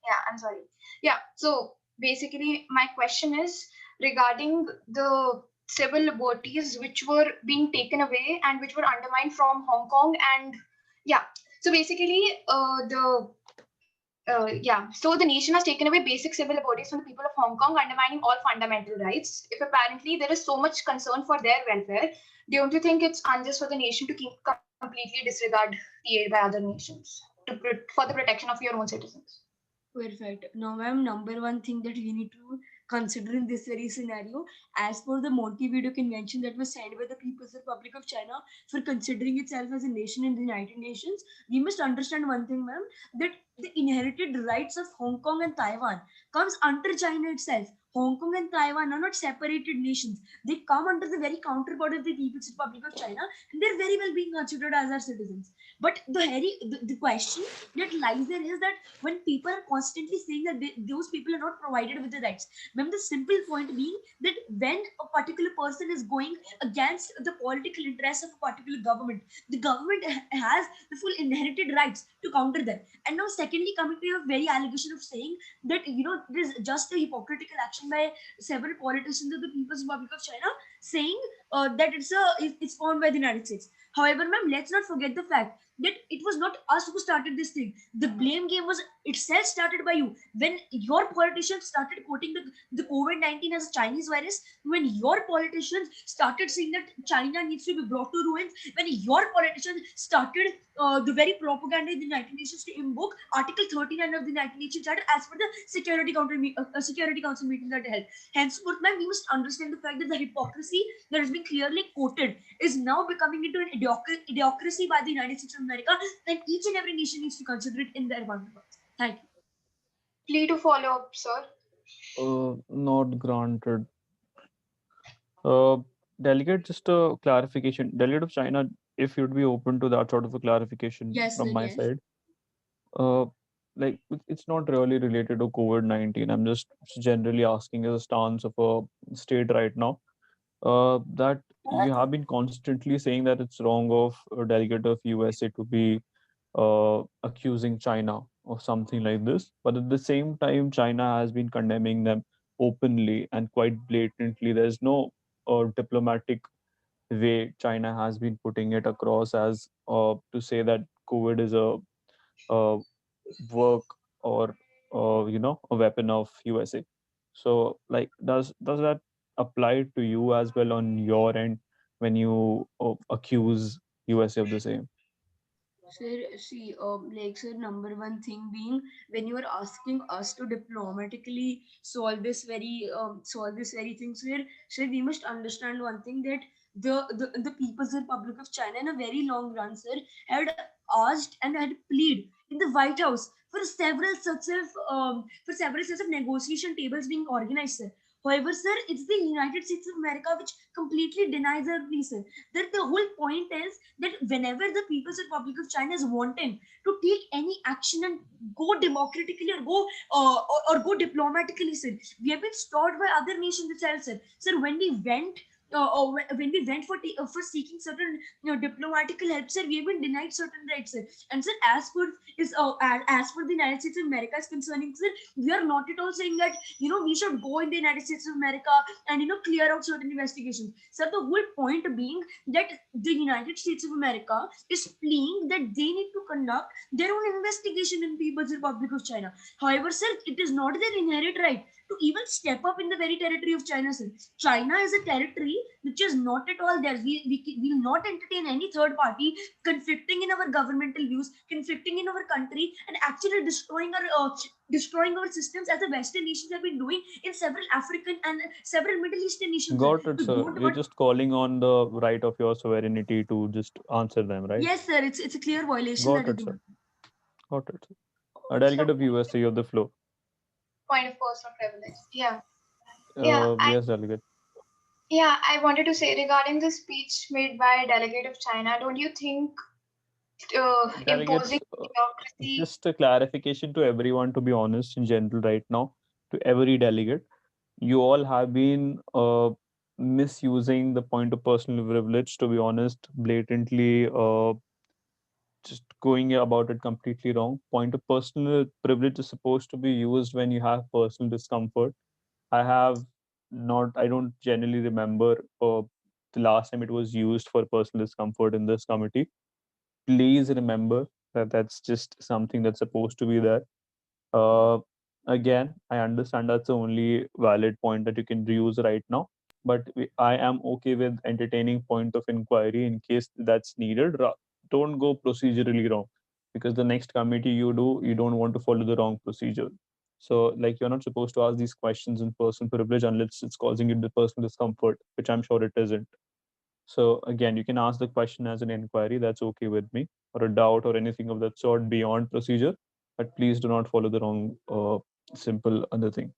Yeah, I'm sorry. Yeah, so basically my question is regarding the civil liberties which were being taken away and which were undermined from Hong Kong. And yeah, so basically so the nation has taken away basic civil liberties from the people of Hong Kong, undermining all fundamental rights. If apparently there is so much concern for their welfare, don't you think it's unjust for the nation to completely disregard the aid by other nations for the protection of your own citizens? Perfect. Now, ma'am, number one thing that we need to consider in this very scenario, as per the Montevideo Convention that was signed by the People's Republic of China for considering itself as a nation in the United Nations, we must understand one thing, ma'am, that the inherited rights of Hong Kong and Taiwan comes under China itself. Hong Kong and Taiwan are not separated nations. They come under the very counterpart of the People's Republic of China, and they're very well being considered as our citizens. But the question that lies there is that when people are constantly saying that those people are not provided with the rights, ma'am, the simple point being that when a particular person is going against the political interests of a particular government, the government has the full inherited rights to counter them. And now, secondly, coming to your very allegation of saying that there's just a hypocritical action by several politicians of the People's Republic of China saying that it's formed by the United States. However, ma'am, let's not forget the fact that it was not us who started this thing. The blame game was itself started by you. When your politicians started quoting the COVID-19 as a Chinese virus, when your politicians started saying that China needs to be brought to ruins, when your politicians started the very propaganda in the United Nations to invoke Article 39 of the United Nations Charter as per the Security Council meeting that they held. Henceforth, ma'am, we must understand the fact that the hypocrisy that has been clearly quoted is now becoming into an idiocracy by the United States of America, and each and every nation needs to consider it in their counterparts. Thank you. Plea to follow up, sir. Not granted. Delegate, just a clarification. Delegate of China, if you'd be open to that sort of a clarification from my side. Like it's not really related to COVID-19. I'm just generally asking as a stance of a state right now. That you have been constantly saying that it's wrong of a delegate of USA to be accusing China of something like this. But at the same time, China has been condemning them openly and quite blatantly. There's no diplomatic way China has been putting it across as to say that COVID is a work or a weapon of USA. So like does that apply to you as well on your end when you accuse USA of the same? Sir, see, sir, number one thing being when you are asking us to diplomatically solve this very thing, sir, we must understand one thing that the People's Republic of China in a very long run, sir, had asked and had pleaded in the White House for several sets of negotiation tables being organized, sir. However, sir, it's the United States of America which completely denies our plea, sir. That the whole point is that whenever the People's Republic of China is wanting to take any action and go democratically or go diplomatically, sir, we have been stopped by other nations itself, sir. Sir, when we went for seeking certain diplomatical help, sir, we have been denied certain rights, sir. And sir, as for the United States of America is concerning, sir, we are not at all saying that we should go in the United States of America and clear out certain investigations. Sir, the whole point being that the United States of America is pleading that they need to conduct their own investigation in People's Republic of China. However, sir, it is not their inherent right to even step up in the very territory of China, sir. China is a territory which is not at all there. We will not entertain any third party conflicting in our governmental views, conflicting in our country, and actually destroying our systems as the Western nations have been doing in several African and several Middle Eastern nations. Got it, We sir. don't We're want. just calling on the right of your sovereignty to just answer them, right? Yes, sir. It's a clear violation Got that is it, sir. doing. Got it. A delegate of USA, you have the floor. Point of personal privilege. Yeah. Yes, delegate. I wanted to say regarding the speech made by Delegate of China, don't you think Delegates, imposing democracy? just a clarification to everyone, to be honest, in general, right now, to every delegate, you all have been misusing the point of personal privilege, to be honest, blatantly just going about it completely wrong. Point of personal privilege is supposed to be used when you have personal discomfort. I don't generally remember the last time it was used for personal discomfort in this committee. Please remember that that's just something that's supposed to be there. Uh, Again, I understand that's the only valid point that you can reuse right now, but I am okay with entertaining point of inquiry in case that's needed. Don't go procedurally wrong, because the next committee you don't want to follow the wrong procedure. So, like, you're not supposed to ask these questions in personal privilege unless it's causing you the personal discomfort, which I'm sure it isn't. So again, you can ask the question as an inquiry. That's okay with me, or a doubt or anything of that sort beyond procedure. But please do not follow the wrong simple other thing.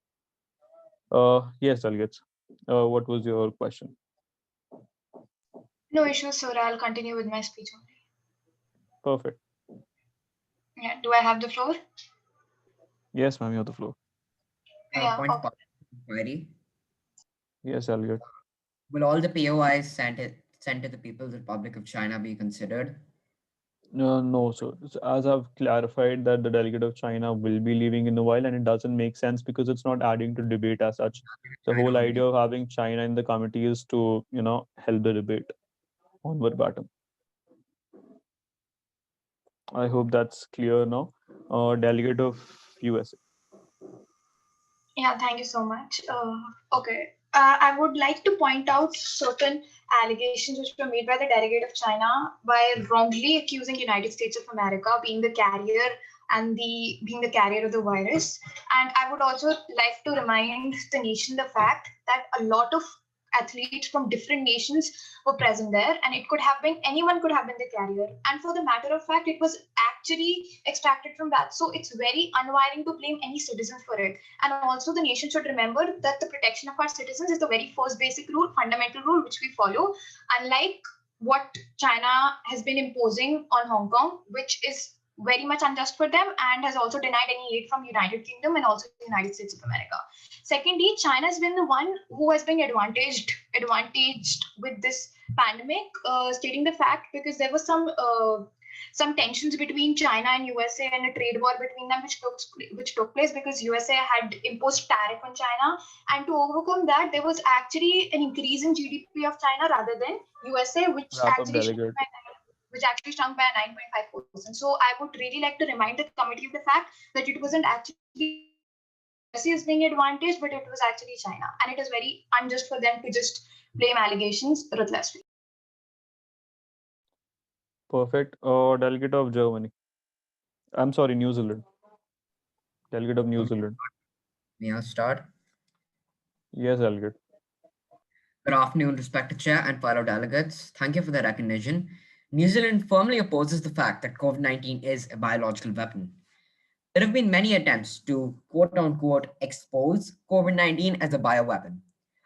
Yes, delegates. What was your question? No issues, sir. I'll continue with my speech only. Perfect. Yeah. Do I have the floor? Yes, ma'am, you have the floor. Point of inquiry. Yes, delegate. Will all the POIs sent to the People's Republic of China be considered? No, sir. As I've clarified that the delegate of China will be leaving in a while, and it doesn't make sense because it's not adding to debate as such. The whole idea of having China in the committee is to, help the debate onward bottom. I hope that's clear now. Delegate of USA. Yeah, thank you so much. Okay. I would like to point out certain allegations which were made by the delegate of China by wrongly accusing United States of America being the carrier and being the carrier of the virus. And I would also like to remind the nation the fact that a lot of athletes from different nations were present there, and anyone could have been the carrier. And for the matter of fact, it was actually extracted from that. So it's very unwiring to blame any citizen for it. And also, the nation should remember that the protection of our citizens is the very first basic rule, fundamental rule, which we follow, unlike what China has been imposing on Hong Kong, which is very much unjust for them and has also denied any aid from United Kingdom and also the United States of America. Secondly, China has been the one who has been advantaged with this pandemic, stating the fact because there was some tensions between China and USA and a trade war between them, which took place because USA had imposed tariff on China, and to overcome that, there was actually an increase in GDP of China rather than USA, which actually shrunk by 9.5%. So I would really like to remind the committee of the fact that it wasn't actually USA is being advantaged, but it was actually China, and it is very unjust for them to just blame allegations ruthlessly. Perfect. Delegate of Germany. I'm sorry, New Zealand. Delegate of New Zealand. May I start? Yes, delegate. Good afternoon, respected chair and fellow delegates. Thank you for the recognition. New Zealand firmly opposes the fact that COVID-19 is a biological weapon. There have been many attempts to quote-unquote expose COVID-19 as a bioweapon.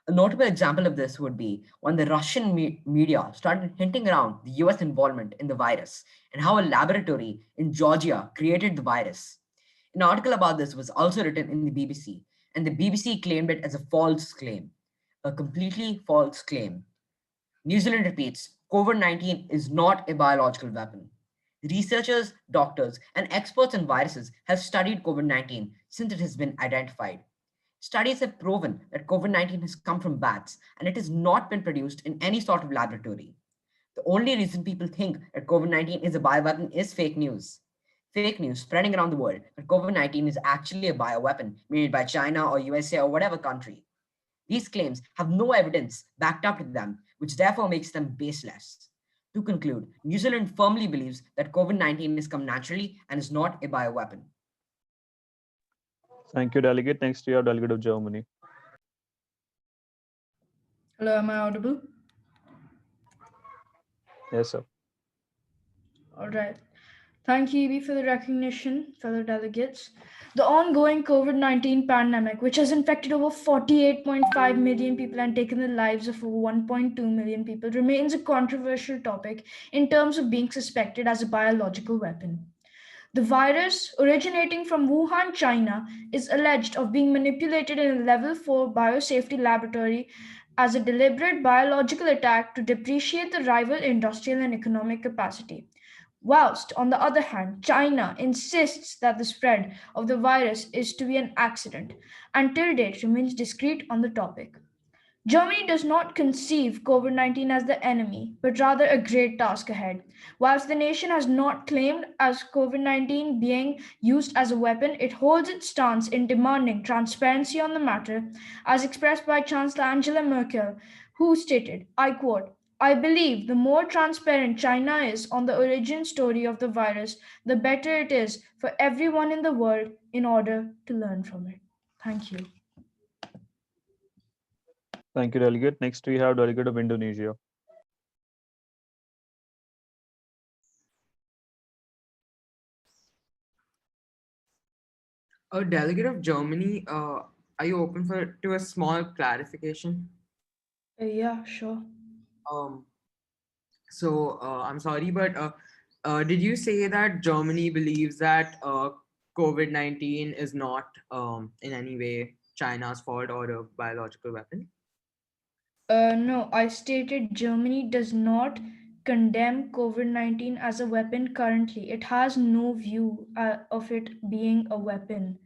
A notable example of this would be when the Russian media started hinting around the US involvement in the virus and how a laboratory in Georgia created the virus. An article about this was also written in the BBC, and the BBC claimed it as a false claim, a completely false claim. New Zealand repeats, COVID-19 is not a biological weapon. Researchers, doctors, and experts in viruses have studied COVID-19 since it has been identified. Studies have proven that COVID-19 has come from bats and it has not been produced in any sort of laboratory. The only reason people think that COVID-19 is a bioweapon is fake news. Fake news spreading around the world that COVID-19 is actually a bioweapon made by China or USA or whatever country. These claims have no evidence backed up to them, which therefore makes them baseless. To conclude, New Zealand firmly believes that COVID-19 has come naturally and is not a bioweapon. Thank you, Delegate. Next, we have Delegate of Germany. Hello, am I audible? Yes, sir. All right. Thank you, Evie, for the recognition, fellow delegates. The ongoing COVID-19 pandemic, which has infected over 48.5 million people and taken the lives of over 1.2 million people, remains a controversial topic in terms of being suspected as a biological weapon. The virus, originating from Wuhan, China, is alleged of being manipulated in a level 4 biosafety laboratory as a deliberate biological attack to depreciate the rival industrial and economic capacity. Whilst, on the other hand, China insists that the spread of the virus is to be an accident, and till date remains discreet on the topic. Germany does not conceive COVID 19 as the enemy, but rather a great task ahead. Whilst the nation has not claimed as COVID 19 being used as a weapon, it holds its stance in demanding transparency on the matter, as expressed by Chancellor Angela Merkel, who stated, I quote, I believe the more transparent China is on the origin story of the virus, the better it is for everyone in the world in order to learn from it. Thank you. Thank you, Delegate. Next, we have Delegate of Indonesia. A delegate of Germany, are you open to a small clarification? Yeah, sure. I'm sorry, but did you say that Germany believes that COVID-19 is not in any way China's fault or a biological weapon? No, I stated Germany does not condemn COVID 19 as a weapon currently. It has no view of it being a weapon.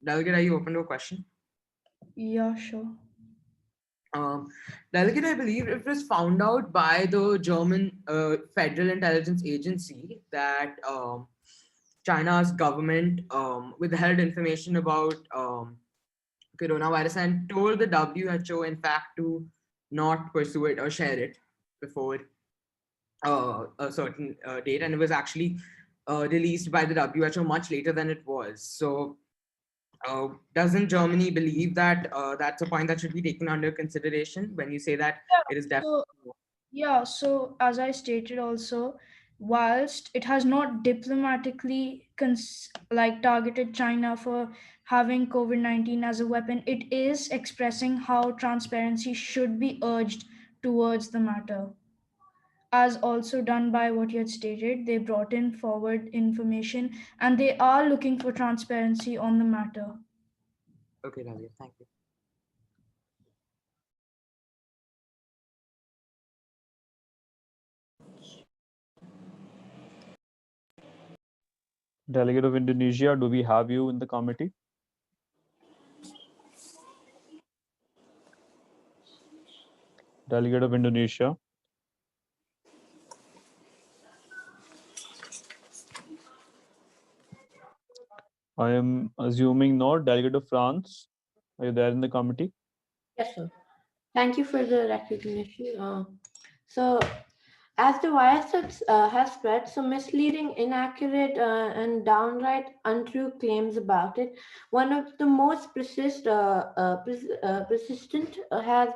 Delegate, are you open to a question? Yeah, sure. Delegate, I believe it was found out by the German Federal Intelligence Agency that China's government withheld information about coronavirus and told the WHO, in fact, to not pursue it or share it before a certain date. And it was actually released by the WHO much later than it was. So doesn't Germany believe that that's a point that should be taken under consideration when you say that it is definitely? So as I stated also, whilst it has not diplomatically targeted China for having COVID 19 as a weapon, it is expressing how transparency should be urged towards the matter. As also done by what you had stated, they brought in forward information and they are looking for transparency on the matter. Okay, Ravi, thank you. Delegate of Indonesia, do we have you in the committee? Delegate of Indonesia. I am assuming not. Delegate of France, are you there in the committee? Yes, sir. Thank you for the recognition. So, as the virus has spread, some misleading, inaccurate, and downright untrue claims about it. One of the most persistent has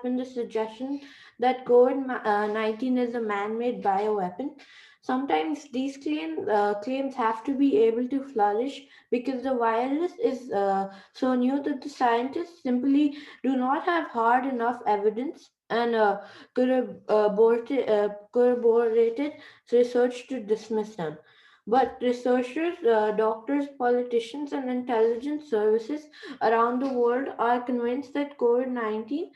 been the suggestion that COVID-19 is a man-made bioweapon. Sometimes these claims have to be able to flourish because the virus is so new that the scientists simply do not have hard enough evidence and corroborated research to dismiss them. But researchers, doctors, politicians, and intelligence services around the world are convinced that COVID-19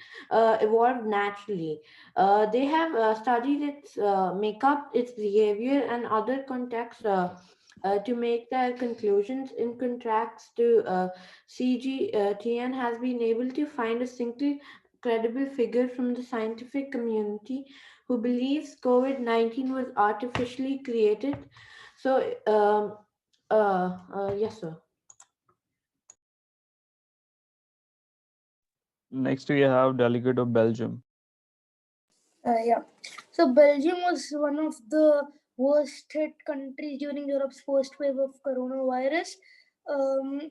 evolved naturally. They have studied its makeup, its behavior, and other contexts to make their conclusions. In contrast to CGTN has been able to find a single credible figure from the scientific community who believes COVID-19 was artificially created. So, yes, sir. Next, we have Delegate of Belgium. Yeah. So Belgium was one of the worst hit countries during Europe's first wave of coronavirus. Um,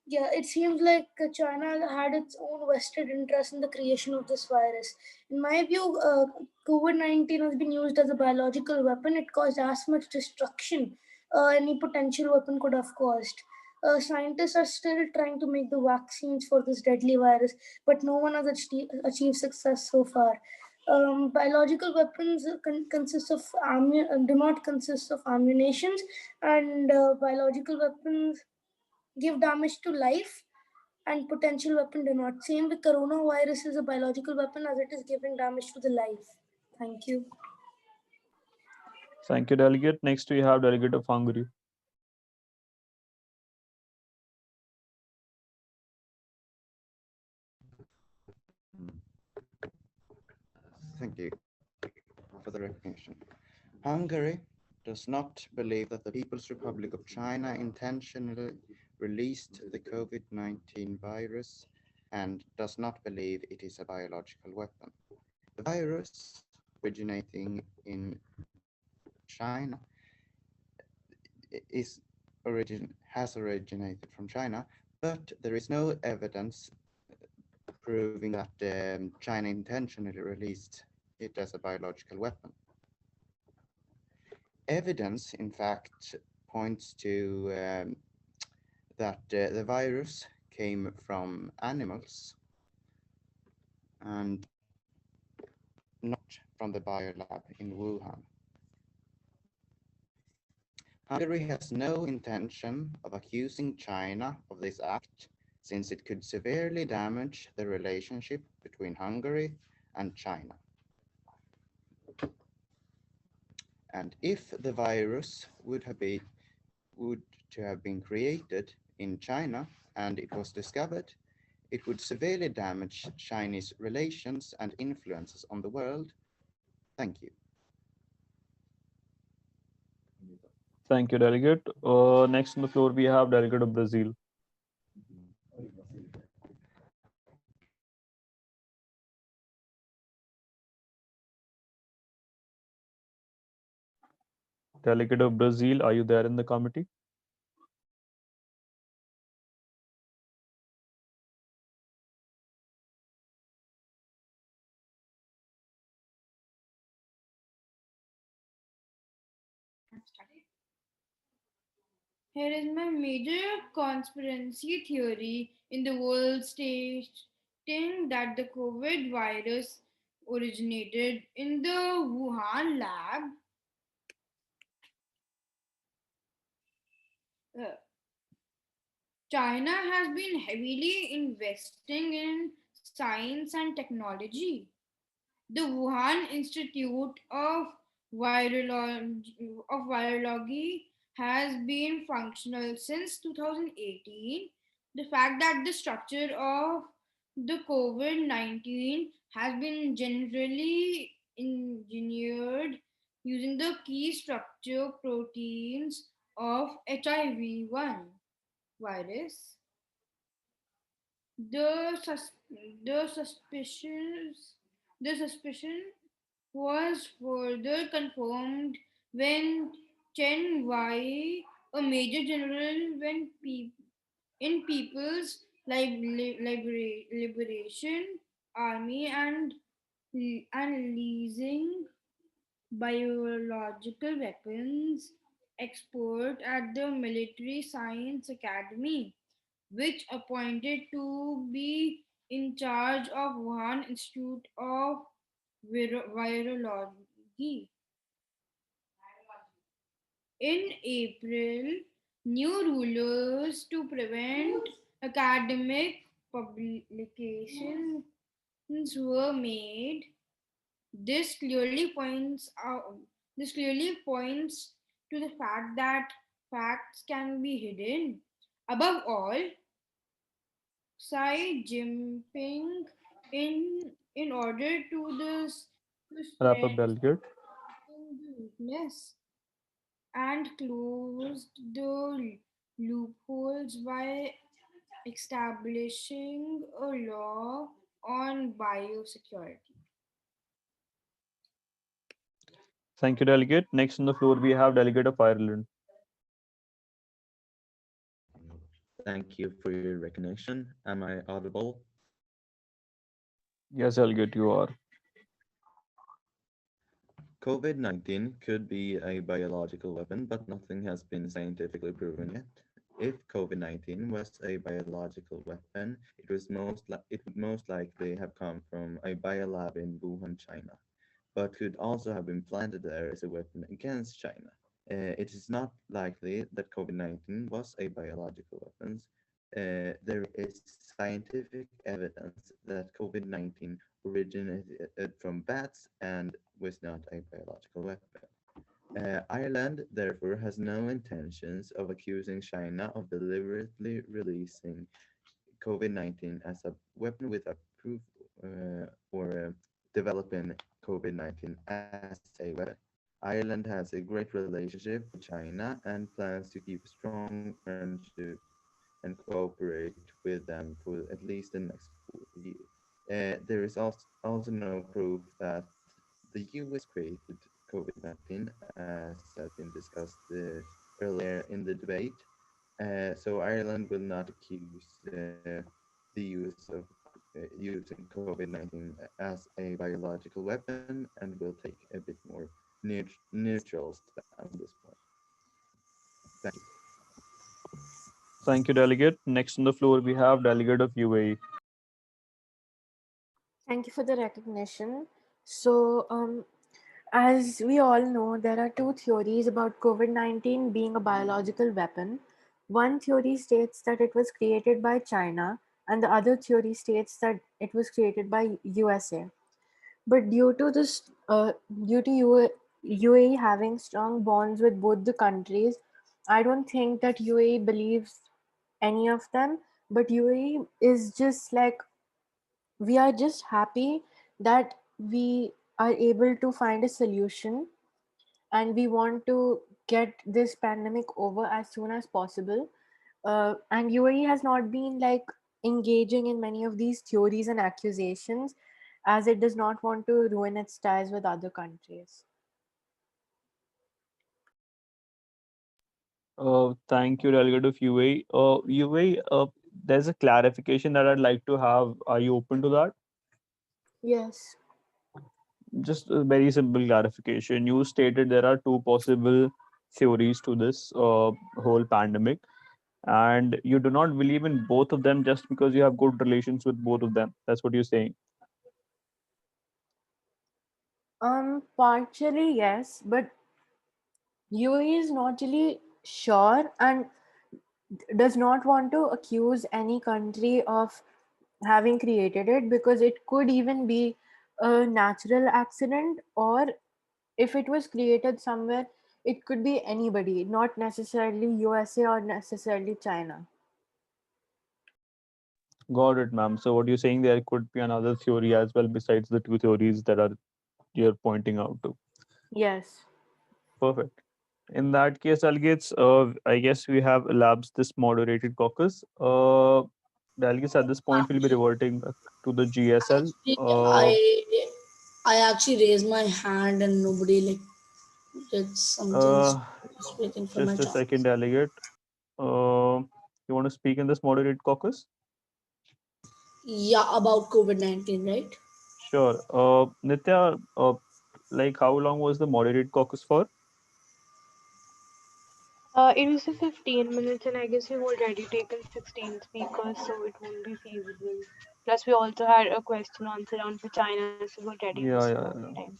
yeah, it seems like China had its own vested interest in the creation of this virus. In my view, COVID-19 has been used as a biological weapon. It caused as much destruction any potential weapon could have caused. Scientists are still trying to make the vaccines for this deadly virus, but no one has achieved success so far. Biological weapons consist of do not consist of ammunitions, and biological weapons give damage to life, and potential weapon do not. Same with coronavirus is a biological weapon as it is giving damage to the life. Thank you. Thank you, Delegate. Next, we have Delegate of Hungary. Thank you for the recognition. Hungary does not believe that the People's Republic of China intentionally released the COVID-19 virus and does not believe it is a biological weapon. The virus originating in China has originated from China, but there is no evidence proving that China intentionally released it as a biological weapon. Evidence, in fact, points to that the virus came from animals and not from the biolab in Wuhan. Hungary has no intention of accusing China of this act, since it could severely damage the relationship between Hungary and China. And if the virus would have been created in China and it was discovered, it would severely damage Chinese relations and influences on the world. Thank you. Thank you, Delegate. Next on the floor, we have Delegate of Brazil. Delegate of Brazil, are you there in the committee? Here is my major conspiracy theory in the world stating that the COVID virus originated in the Wuhan lab. China has been heavily investing in science and technology. The Wuhan Institute of Virology has been functional since 2018. The fact that the structure of the COVID-19 has been generally engineered using the key structure proteins of HIV-1 virus. The, sus- the suspicions the suspicion was further confirmed when Chen Wei, a major general in People's Liberation Army and leasing biological weapons expert at the Military Science Academy, which appointed to be in charge of Wuhan Institute of Virology. In April, new rulers to prevent academic publications were made. This clearly points to the fact that facts can be hidden. Above all, Xi Jinping, in order to Wrap up, strengthen Delegate. the weakness and closed the loopholes by establishing a law on biosecurity. Thank you, Delegate. Next on the floor, we have Delegate of Ireland. Thank you for your recognition. Am I audible? Yes, Delegate, you are. COVID 19 could be a biological weapon, but nothing has been scientifically proven yet. If COVID 19 was a biological weapon, it would most likely have come from a biolab in Wuhan, China, but could also have been planted there as a weapon against China. It is not likely that COVID 19 was a biological weapon. There is scientific evidence that COVID 19 originated from bats and was not a biological weapon. Ireland, therefore, has no intentions of accusing China of deliberately releasing COVID 19 as a weapon without proof or developing COVID 19 as a weapon. Ireland has a great relationship with China and plans to keep a strong friendship and cooperate with them for at least the next 4 years. There is also no proof that the US created COVID 19, as has been discussed earlier in the debate. So Ireland will not accuse the US of using COVID 19 as a biological weapon and will take a bit more neutral stand on this point. Thank you. Thank you, Delegate. Next on the floor, we have Delegate of UAE. Thank you for the recognition. So, as we all know, there are two theories about COVID-19 being a biological weapon. One theory states that it was created by China, and the other theory states that it was created by USA. But due to UAE having strong bonds with both the countries, I don't think that UAE believes any of them. But UAE is just like, we are just happy that we are able to find a solution, and we want to get this pandemic over as soon as possible. And UAE has not been like engaging in many of these theories and accusations, as it does not want to ruin its ties with other countries. Thank you, Delegate of UAE. UAE, there's a clarification that I'd like to have. Are you open to that? Yes. Just a very simple clarification. You stated there are two possible theories to this whole pandemic, and you do not believe in both of them just because you have good relations with both of them. That's what you're saying. Partially yes, but UAE is not really sure and does not want to accuse any country of having created it, because it could even be a natural accident, or if it was created somewhere, it could be anybody, not necessarily USA or necessarily China. Got it, ma'am. So what you're saying, there could be another theory as well besides the two theories that are you're pointing out to. Yes. Perfect. In that case, delegates, I guess we have elapsed this moderated caucus. Delegates at this point will be reverting back to the GSL. I actually raised my hand and nobody like did something. So just waiting for my Just a chance. second, delegate. You want to speak in this moderated caucus? Yeah, about COVID-19, right? Sure. Nitya, like how long was the moderated caucus for? It was a 15 minutes, and I guess we've already taken 16 speakers, so it won't be feasible. Plus, we also had a question answer round for China, so we're already Yeah, missing yeah, out yeah. on time.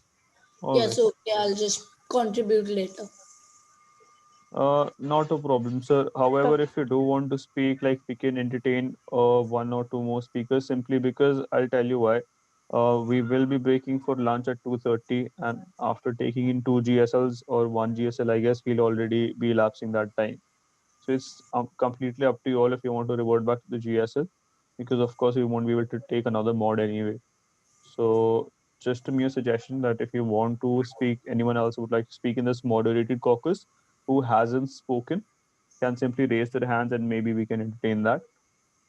All Yeah, right. so okay, I'll just contribute later. Not a problem, sir. However, if you do want to speak, like we can entertain one or two more speakers simply because I'll tell you why. We will be breaking for lunch at 2:30, and after taking in two GSLs or one GSL, I guess we'll already be elapsing that time. So it's completely up to you all if you want to revert back to the GSL, because of course we won't be able to take another mod anyway. So just a mere suggestion that if you want to speak, anyone else would like to speak in this moderated caucus, who hasn't spoken can simply raise their hands and maybe we can entertain that.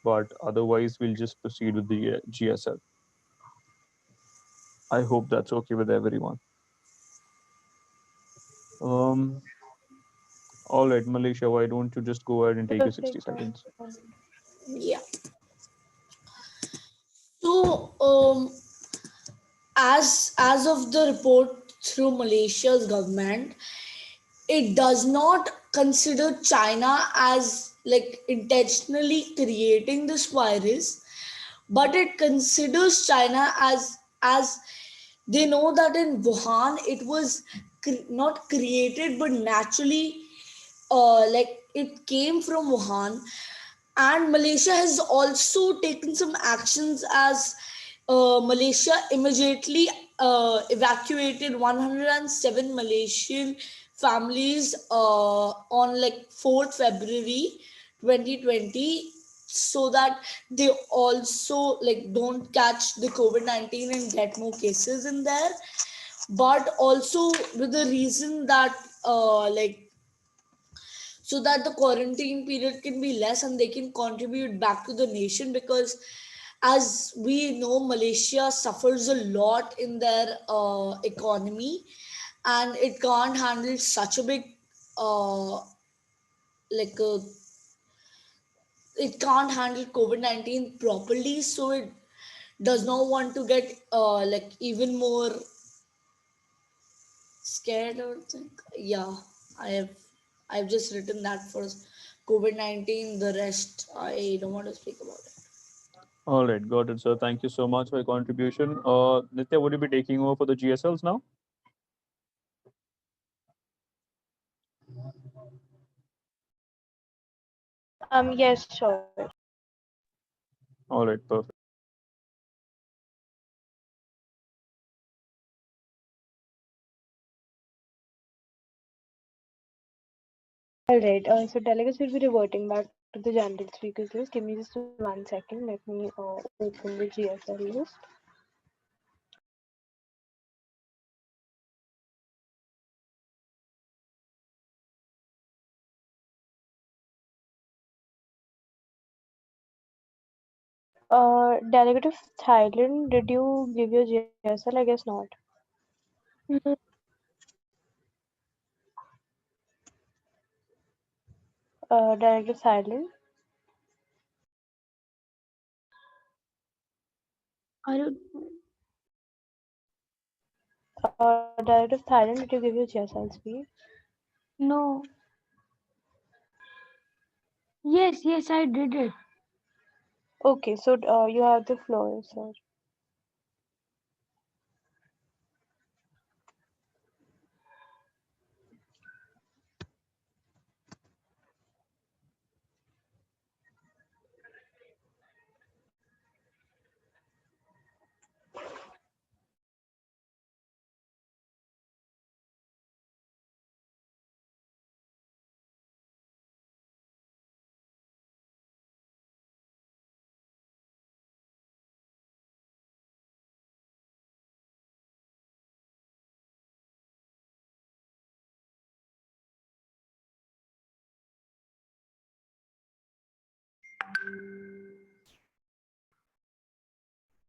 But otherwise, we'll just proceed with the GSL. I hope that's okay with everyone. All right, Malaysia, why don't you just go ahead and take your 60 seconds? Yeah. So, as of the report through Malaysia's government, it does not consider China as like intentionally creating this virus, but it considers China as they know that in Wuhan it was not created but naturally like it came from Wuhan. And Malaysia has also taken some actions as Malaysia immediately evacuated 107 Malaysian families on like 4th February 2020 so that they also like don't catch the COVID-19 and get more cases in there, but also with the reason that like so that the quarantine period can be less and they can contribute back to the nation, because as we know Malaysia suffers a lot in their economy and it can't handle such a big like it can't handle COVID-19 properly, so it does not want to get like even more scared or think. Yeah, I've just written that for COVID-19. The rest I don't want to speak about it. All right, got it, sir. Thank you so much for your contribution. Nitya, would you be taking over for the GSLs now? Yes, sure. All right, perfect. All right. So delegates will be reverting back to the general speakers list. Give me just 1 second. Let me open the GSL list. Delegate of Thailand, did you give your GSL? I guess not. Delegate of Thailand. Delegate of Thailand, did you give your GSL speech? No. Yes, I did it. Okay, so you have the floor, sir.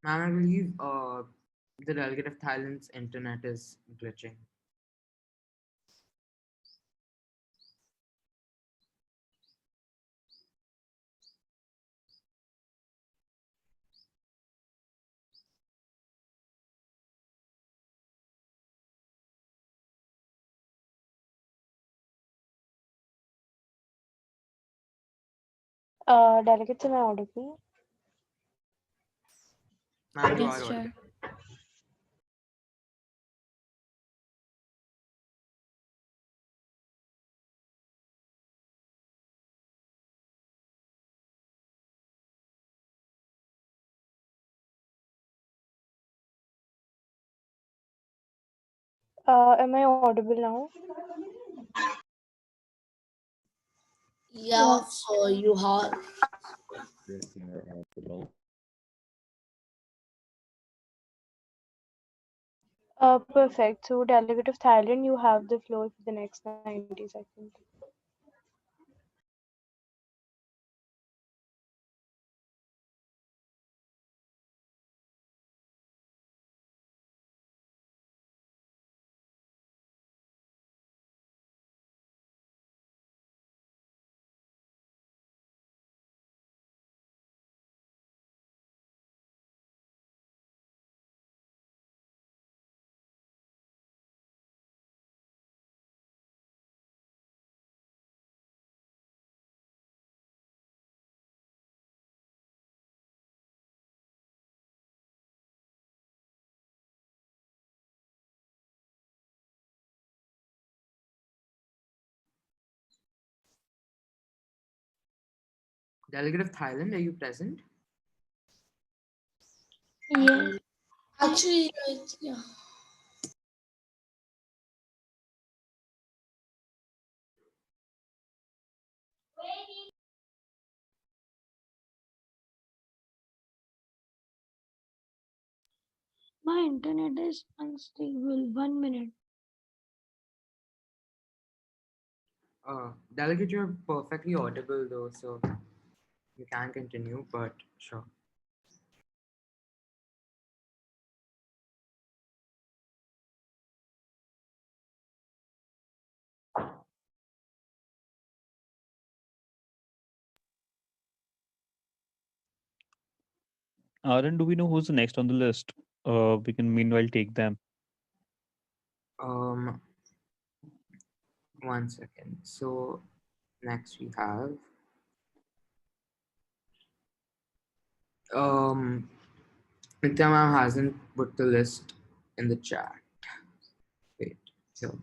Ma'am, I believe the delegate of Thailand's internet is glitching. Delegates, am I audible? Ma'am, you Yes, are Chair. audible. Am I audible now? Yeah, you are. Yes, you are audible. Perfect. So, Delegate of Thailand, you have the floor for the next 90 seconds. Delegate of Thailand, are you present? Yes. Actually, yeah. My internet is unstable. 1 minute. Delegate, you're perfectly audible though, so you can continue, but sure. Aaron, do we know who's the next on the list? We can meanwhile take them. Um, 1 second. So next we have Nitya ma'am hasn't put the list in the chat. Wait, so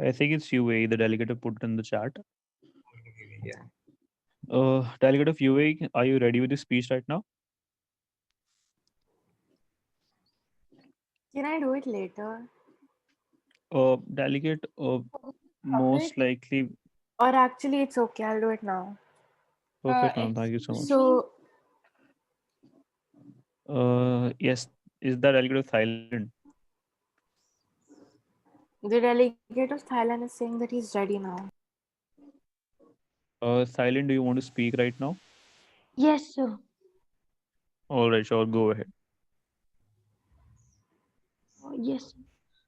I think it's UAE, the delegate who put it in the chat. yeah. Delegate of UAE, are you ready with the speech right now? Can I do it later? Delegate, most likely. Or actually, it's okay. I'll do it now. Perfect, ma'am. Thank you so much. So, Yes, is that delegate of Thailand? the delegate of Thailand is saying that he's ready now. Thailand, do you want to speak right now? Yes, sir. All right, sure, go ahead. Yes.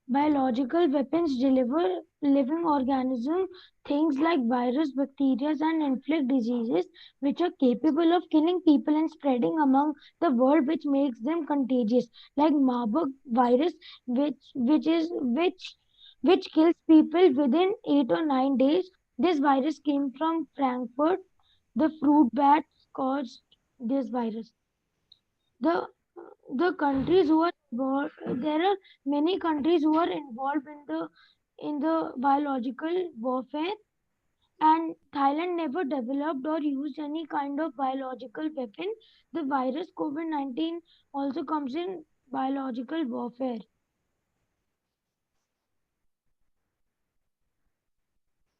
Biological weapons deliver living organisms, things like virus, bacteria, and inflict diseases which are capable of killing people and spreading among the world, which makes them contagious, like Marburg virus, which kills people within 8 or 9 days. This virus came from Frankfurt. The fruit bats caused this virus. The the countries who are involved, there are many countries who are involved in the biological warfare, and Thailand never developed or used any kind of biological weapon. The virus COVID-19 also comes in biological warfare.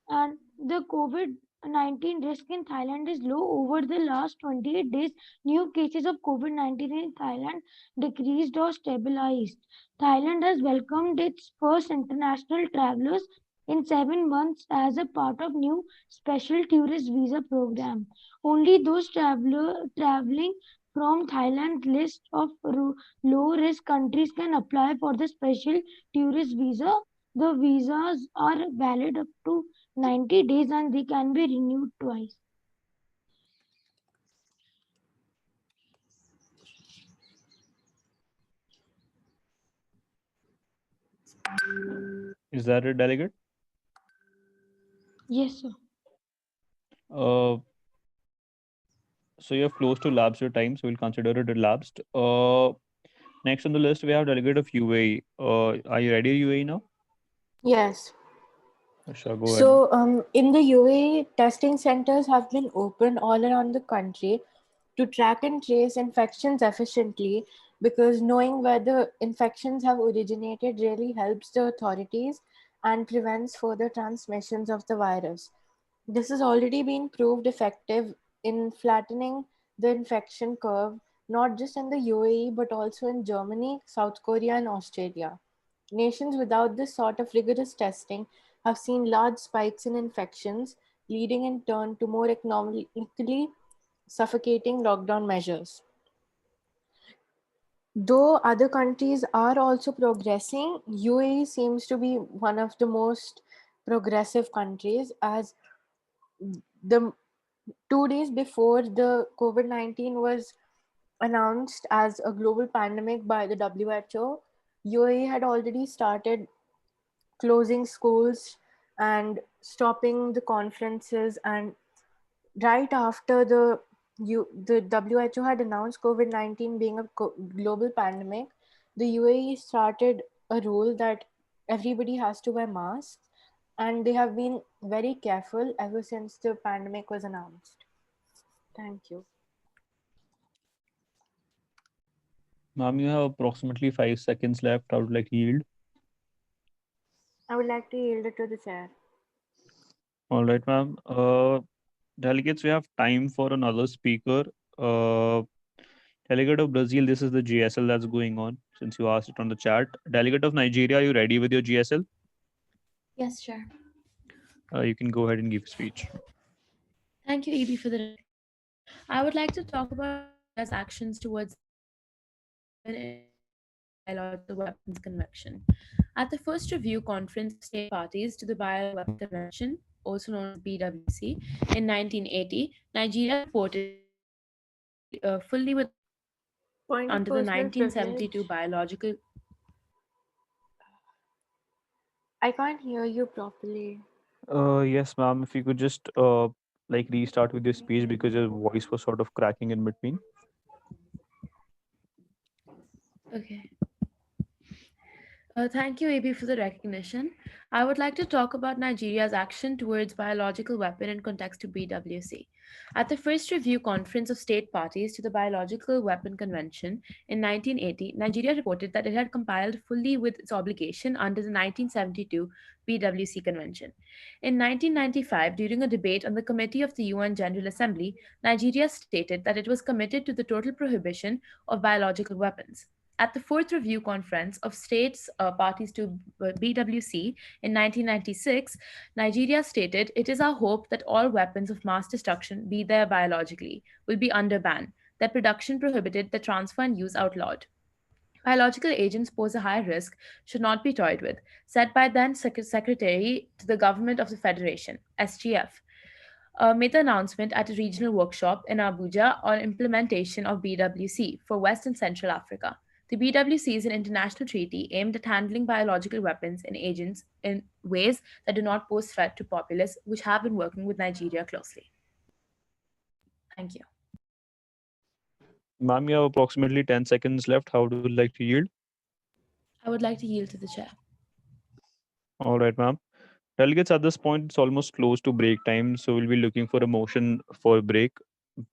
And the COVID-19 risk in Thailand is low. Over the last 28 days, new cases of COVID-19 in Thailand decreased or stabilized. Thailand has welcomed its first international travelers in 7 months as a part of new special tourist visa program. Only those traveling from Thailand's list of low-risk countries can apply for the special tourist visa. The visas are valid up to 90 days and they can be renewed twice. Is that a delegate? Yes, sir. So you're close to lapse your time, so we'll consider it elapsed. Next on the list, we have delegate of UAE. Are you ready, UAE now? Yes. Sure, go ahead. So, in the UAE, testing centers have been opened all around the country to track and trace infections efficiently, because knowing where the infections have originated really helps the authorities and prevents further transmissions of the virus. This has already been proved effective in flattening the infection curve, not just in the UAE but also in Germany, South Korea, and Australia. Nations without this sort of rigorous testing have seen large spikes in infections, leading in turn to more economically suffocating lockdown measures. Though other countries are also progressing, UAE seems to be one of the most progressive countries, as the 2 days before the COVID-19 was announced as a global pandemic by the WHO, UAE had already started closing schools and stopping the conferences. And right after the WHO had announced COVID-19 being a global pandemic, the UAE started a rule that everybody has to wear masks, and they have been very careful ever since the pandemic was announced. Thank you. Ma'am, you have approximately 5 seconds left. I would like to yield. I would like to yield it to the chair. All right, ma'am. Delegates, we have time for another speaker. Uh, Delegate of Brazil, this is the GSL that's going on since you asked it on the chat. Delegate of Nigeria, are you ready with your GSL? Yes, sure. You can go ahead and give a speech. Thank you, EB, for the recognition. I would like to talk about Nigeria's actions towards Biological Weapons Convention. At the first review conference of state parties to the Biological Weapons Convention, also known as BWC, in 1980, Nigeria reported fully with Point of under the personal 1972 privilege. biological. I can't hear you properly. Yes, ma'am. If you could just like restart with your speech because your voice was sort of cracking in between. Okay. Thank you, AB, for the recognition. I would like to talk about Nigeria's action towards biological weapon in context to BWC. At the first review conference of state parties to the Biological Weapon Convention in 1980, Nigeria reported that it had complied fully with its obligation under the 1972 BWC Convention. In 1995, during a debate on the Committee of the UN General Assembly, Nigeria stated that it was committed to the total prohibition of biological weapons. At the fourth review conference of states parties to BWC in 1996, Nigeria stated, "It is our hope that all weapons of mass destruction, be they biologically, will be under ban, their production prohibited, their transfer and use outlawed. Biological agents pose a high risk, should not be toyed with," said by then Secretary to the Government of the Federation, SGF. Made the announcement at a regional workshop in Abuja on implementation of BWC for West and Central Africa. The BWC is an international treaty aimed at handling biological weapons and agents in ways that do not pose threat to populace, which have been working with Nigeria closely. Thank you. Ma'am, you have approximately 10 seconds left. How would you like to yield? I would like to yield to the chair. All right, ma'am. Delegates, at this point, it's almost close to break time, so we'll be looking for a motion for break.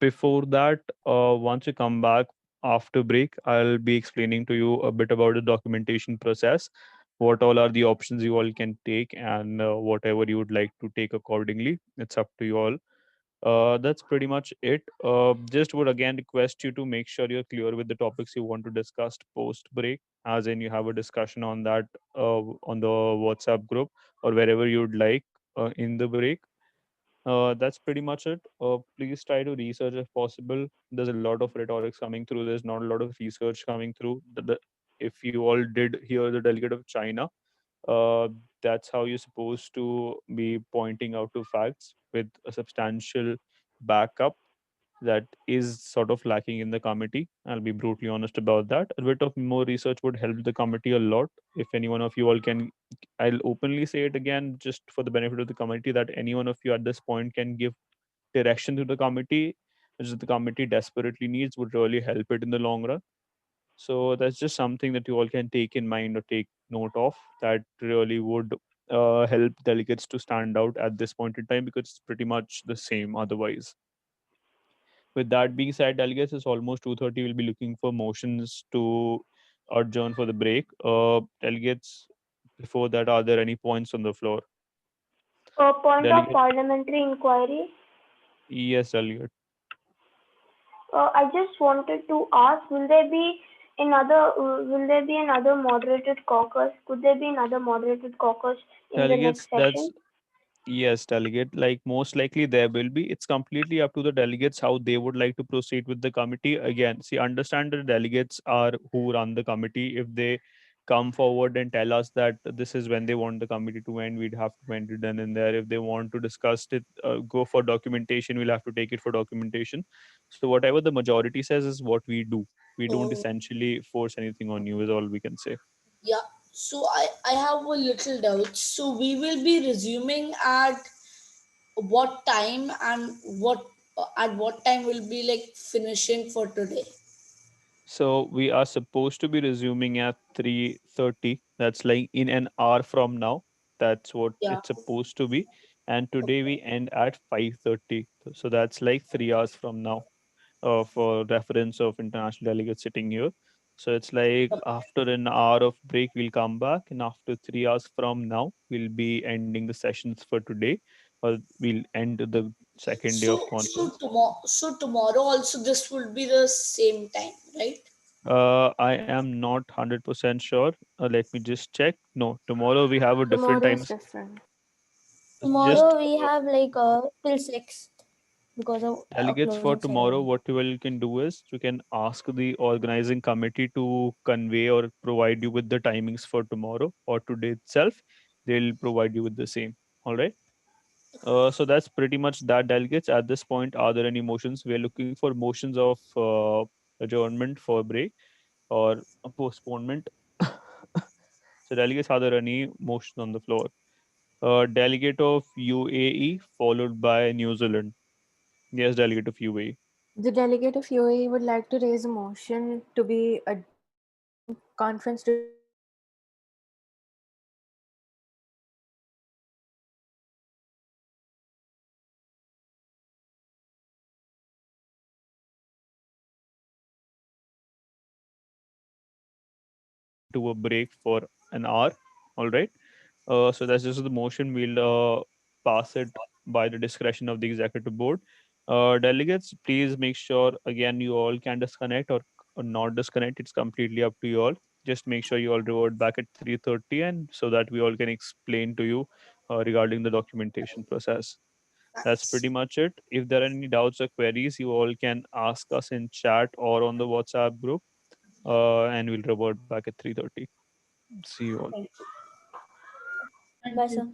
Before that, once you come back after break, I'll be explaining to you a bit about the documentation process, what all are the options you all can take, and whatever you would like to take accordingly. It's up to you all. That's pretty much it. Just would again request you to make sure you're clear with the topics you want to discuss post break, as in you have a discussion on that on the WhatsApp group or wherever you'd like in the break. That's pretty much it. Please try to research if possible. There's a lot of rhetorics coming through. There's not a lot of research coming through. If you all did hear the delegate of China, uh, that's how you're supposed to be pointing out to facts with a substantial backup that is sort of lacking in the committee. I'll be brutally honest about that. A bit of more research would help the committee a lot. If any one of you all can, I'll openly say it again, just for the benefit of the committee, that any one of you at this point can give direction to the committee, which the committee desperately needs, would really help it in the long run. So that's just something that you all can take in mind or take note of. That really would help delegates to stand out at this point in time because it's pretty much the same otherwise. With that being said, delegates, it's almost 2:30. We'll be looking for motions to adjourn for the break. Delegates, before that, are there any points on the floor? A point of Delegate. parliamentary inquiry. Yes, delegate. I just wanted to ask, will there be another moderated caucus? Could there be another moderated caucus in the Delegates, next that's session? yes, delegate. Like most likely there will be. It's completely up to the delegates how they would like to proceed with the committee. Again, see, understand the delegates are who run the committee. If they come forward and tell us that this is when they want the committee to end, we'd have to end it then and there. If they want to discuss it, go for documentation, we'll have to take it for documentation. So whatever the majority says is what we do. We don't Oh, essentially force anything on you, is all we can say. yeah. So I have a little doubt. So we will be resuming at what time and what at what time will be like finishing for today? So we are supposed to be resuming at 3:30. That's like in an hour from now. That's what Yeah. it's supposed to be. And today we end at 5:30. So that's like 3 hours from now, for reference of international delegates sitting here. So it's like after an hour of break, we'll come back. And after 3 hours from now, we'll be ending the sessions for today. Or we'll end the second day of conference. So tomorrow also this would be the same time, right? I am not 100% sure. Let me just check. No, tomorrow we have a different Tomorrow is times. different. Just Tomorrow we have like till 6 because of delegates for closing tomorrow, ceremony. what you can do is you can ask the organizing committee to convey or provide you with the timings for tomorrow or today itself. They'll provide you with the same. All right. So that's pretty much that, delegates. At this point, are there any motions? We are looking for motions of adjournment for break or a postponement. So, delegates, are there any motions on the floor? Delegate of UAE followed by New Zealand. Yes, delegate of UAE. The delegate of UAE would like to raise a motion to be adjourned conference to To a break for an hour. All right. So that's just the motion. We'll pass it by the discretion of the executive board. Delegates, please make sure again you all can disconnect or not disconnect. It's completely up to you all. Just make sure you all revert back at 3:30, and so that we all can explain to you regarding the documentation process. That's Nice. pretty much it. If there are any doubts or queries, you all can ask us in chat or on the WhatsApp group, and we'll revert back at 3:30. See you all. Thank you. Bye, sir.